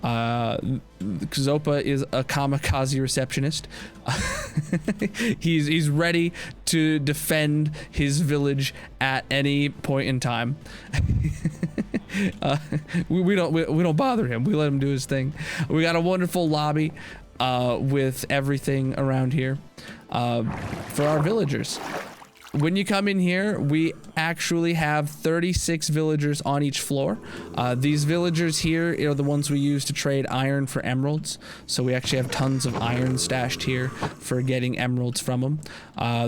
A: Zopa is a kamikaze receptionist. He's ready to defend his village at any point in time. We don't bother him. We let him do his thing. We got a wonderful lobby with everything around here for our villagers. When you come in here, we actually have 36 villagers on each floor. These villagers here are the ones we use to trade iron for emeralds. So we actually have tons of iron stashed here for getting emeralds from them.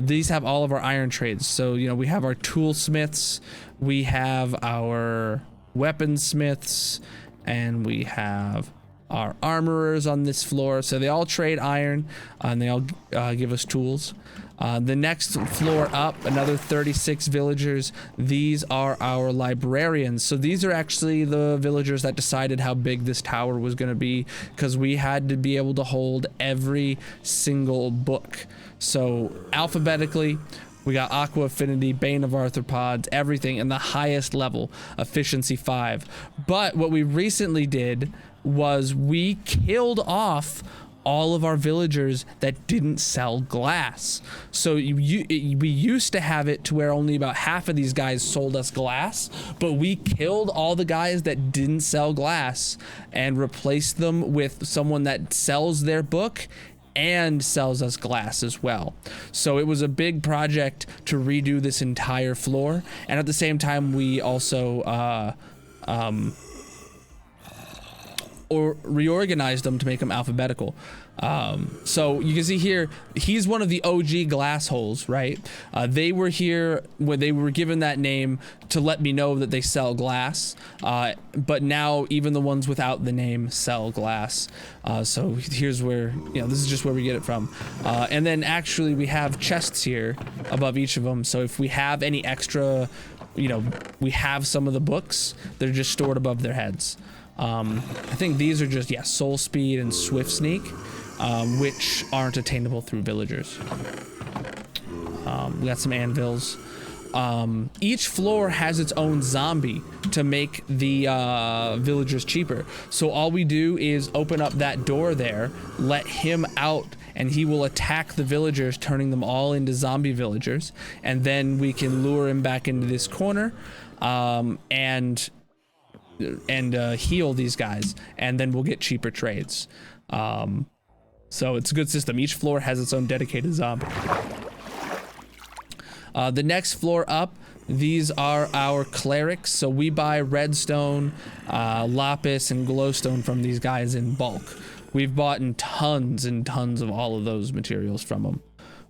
A: These have all of our iron trades. So, you know, we have our toolsmiths, we have our weaponsmiths, and we have our armorers on this floor. So they all trade iron, and they all give us tools. The next floor up, another 36 villagers. These are our librarians. So these are actually the villagers that decided how big this tower was going to be, because we had to be able to hold every single book. So alphabetically, we got Aqua Affinity, Bane of Arthropods, everything in the highest level, efficiency 5. But what we recently did was we killed off all of our villagers that didn't sell glass. So we used to have it to where only about half of these guys sold us glass, but we killed all the guys that didn't sell glass and replaced them with someone that sells their book and sells us glass as well. So it was a big project to redo this entire floor, and at the same time we also or reorganized them to make them alphabetical. So you can see here, he's one of the OG glass holes, right? They were here when they were given that name to let me know that they sell glass. But now even the ones without the name sell glass. So here's where, you know, this is just where we get it from. And then actually we have chests here above each of them. So if we have any extra, you know, we have some of the books, they're just stored above their heads. I think these are just, yeah, Soul Speed and Swift Sneak, which aren't attainable through villagers. We got some anvils. Each floor has its own zombie to make the villagers cheaper. So all we do is open up that door there, let him out, and he will attack the villagers, turning them all into zombie villagers. And then we can lure him back into this corner, and heal these guys, and then we'll get cheaper trades. So it's a good system. Each floor has its own dedicated zombie. The next floor up, these are our clerics. So we buy redstone, lapis, and glowstone from these guys in bulk. We've bought in tons and tons of all of those materials from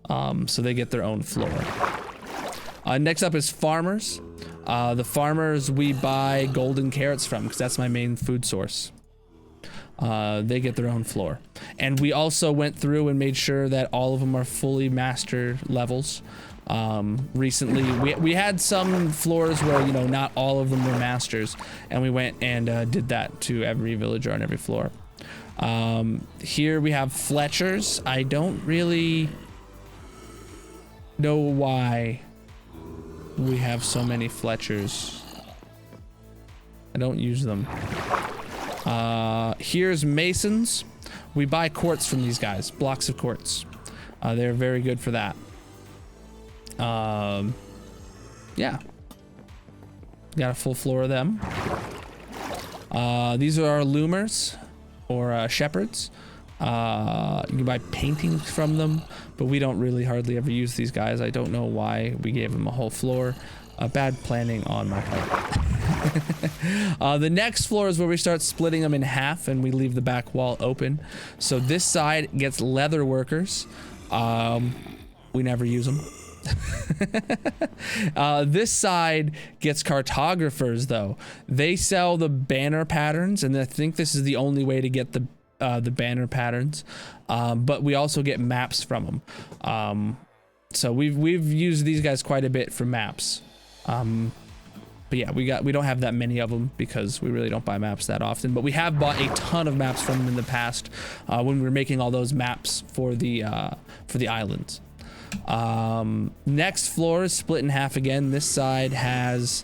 A: them. So they get their own floor. Next up is farmers. The farmers we buy golden carrots from, because that's my main food source. They get their own floor. And we also went through and made sure that all of them are fully master levels. Recently, we had some floors where, you know, not all of them were masters, and we went and did that to every villager on every floor. Here we have Fletchers. I don't really know why we have so many Fletchers. I don't use them. Here's Masons. We buy quartz from these guys, blocks of quartz. They're very good for that. Yeah. Got a full floor of them. These are our loomers, or shepherds. You can buy paintings from them, but we don't really hardly ever use these guys. I don't know why we gave them a whole floor. Bad planning on my part. The next floor is where we start splitting them in half and we leave the back wall open. So this side gets leather workers. We never use them. This side gets cartographers though. They sell the banner patterns, and I think this is the only way to get the banner patterns. But we also get maps from them. So we've used these guys quite a bit for maps. But yeah, we don't have that many of them because we really don't buy maps that often, but we have bought a ton of maps from them in the past, when we were making all those maps for the islands. Next floor is split in half again. This side has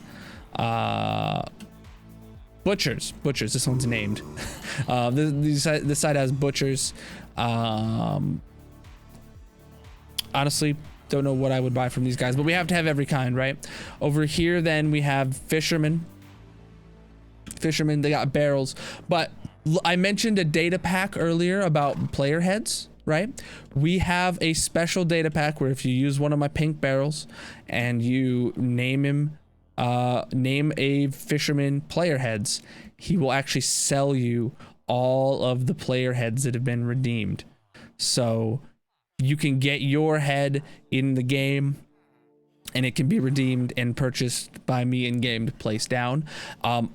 A: butchers. This one's named. This side has butchers. Honestly, don't know what I would buy from these guys, but we have to have every kind, right? Over here, then we have fishermen. They got barrels, but I mentioned a data pack earlier about player heads, right? We have a special data pack where if you use one of my pink barrels and you name him, name a fisherman player heads, he will actually sell you all of the player heads that have been redeemed. So you can get your head in the game and it can be redeemed and purchased by me in game to place down.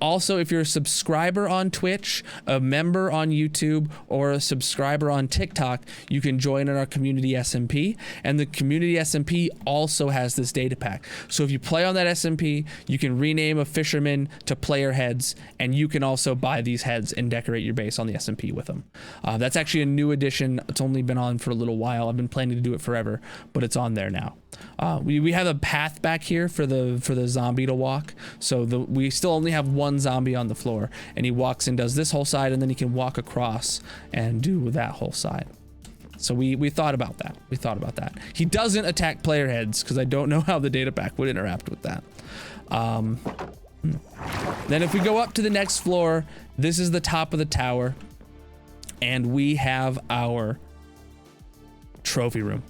A: Also, if you're a subscriber on Twitch, a member on YouTube, or a subscriber on TikTok, you can join in our community SMP, and the community SMP also has this data pack. So if you play on that SMP, you can rename a fisherman to player heads, and you can also buy these heads and decorate your base on the SMP with them. That's actually a new addition. It's only been on for a little while. I've been planning to do it forever, but it's on there now. We have a path back here for the zombie to walk, so we still only have one zombie on the floor, and he walks and does this whole side, and then he can walk across and do that whole side. So we thought about that. He doesn't attack player heads because I don't know how the data pack would interact with that. Then if we go up to the next floor, this is the top of the tower, and we have our trophy room.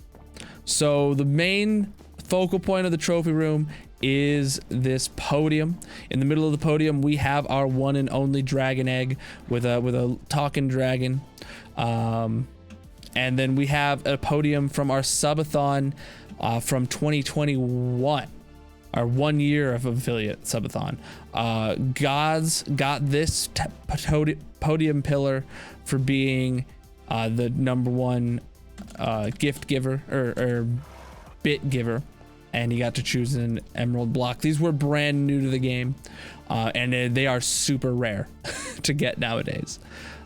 A: So the main focal point of the trophy room is this podium. In the middle of the podium, we have our one and only dragon egg with a talking dragon. And then we have a podium from our Sub-athon from 2021. Our 1 year of affiliate Sub-athon. Gods got this podium pillar for being the #1 gift giver or bit giver, and he got to choose an emerald block. These were brand new to the game, and they are super rare to get nowadays.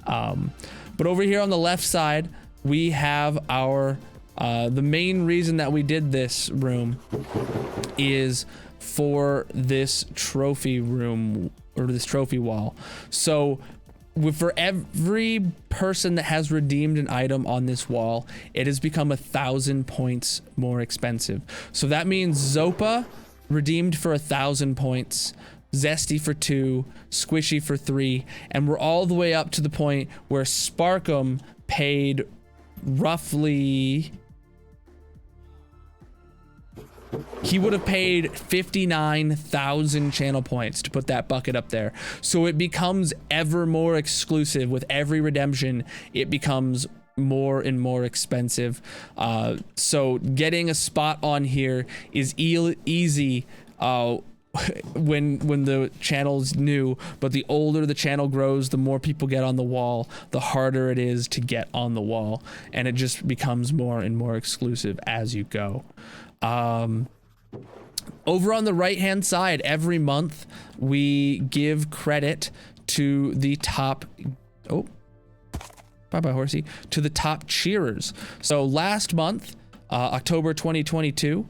A: But over here on the left side, we have our the main reason that we did this room is for this trophy room, or this trophy wall. So for every person that has redeemed an item on this wall, it has become 1,000 points more expensive. So that means Zopa redeemed for 1,000 points, Zesty for 2, Squishy for 3, and we're all the way up to the point where Sparkum paid roughly... He would have paid 59,000 channel points to put that bucket up there. So it becomes ever more exclusive. With every redemption, it becomes more and more expensive. So getting a spot on here is easy when the channel's new, but the older the channel grows, the more people get on the wall, the harder it is to get on the wall, and it just becomes more and more exclusive as you go. Over on the right hand side, every month we give credit to the top bye-bye horsey, to the top cheerers. So last month, October 2022,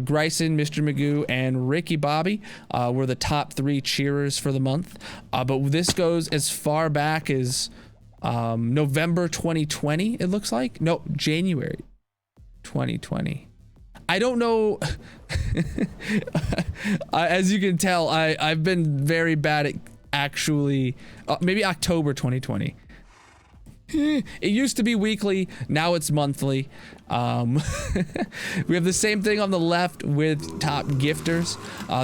A: Gryson, Mr. Magoo, and Ricky Bobby were the top 3 cheerers for the month. But this goes as far back as November 2020, it looks like. No, January 2020. I don't know. As you can tell, I've been very bad at actually, maybe October 2020. It used to be weekly, now it's monthly. We have the same thing on the left with top gifters.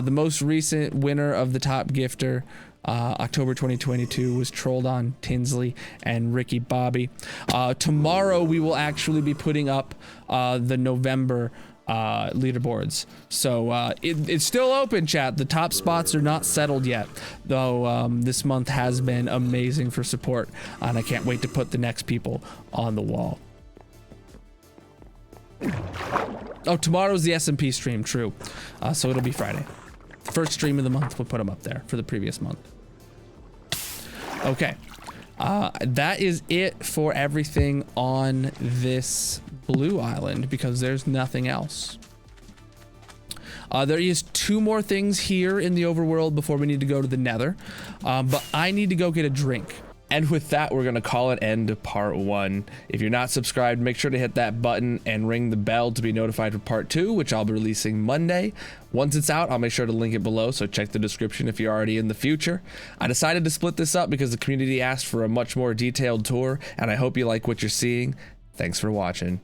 A: The most recent winner of the top gifter, October 2022, was Trolled on Tinsley and Ricky Bobby. Tomorrow we will actually be putting up the November leaderboards. So it's still open, chat. The top spots are not settled yet, though. This month has been amazing for support, and I can't wait to put the next people on the wall. Oh, tomorrow's the SMP stream, true. So it'll be Friday. First stream of the month, we'll put them up there for the previous month. Okay. That is it for everything on this blue island, because there's nothing else. There is 2 more things here in the overworld before we need to go to the Nether, but I need to go get a drink.
B: And with that, we're going to call it end to part 1. If you're not subscribed, make sure to hit that button and ring the bell to be notified for part 2, which I'll be releasing Monday. Once it's out, I'll make sure to link it below, so check the description if you're already in the future. I decided to split this up because the community asked for a much more detailed tour, and I hope you like what you're seeing. Thanks for watching.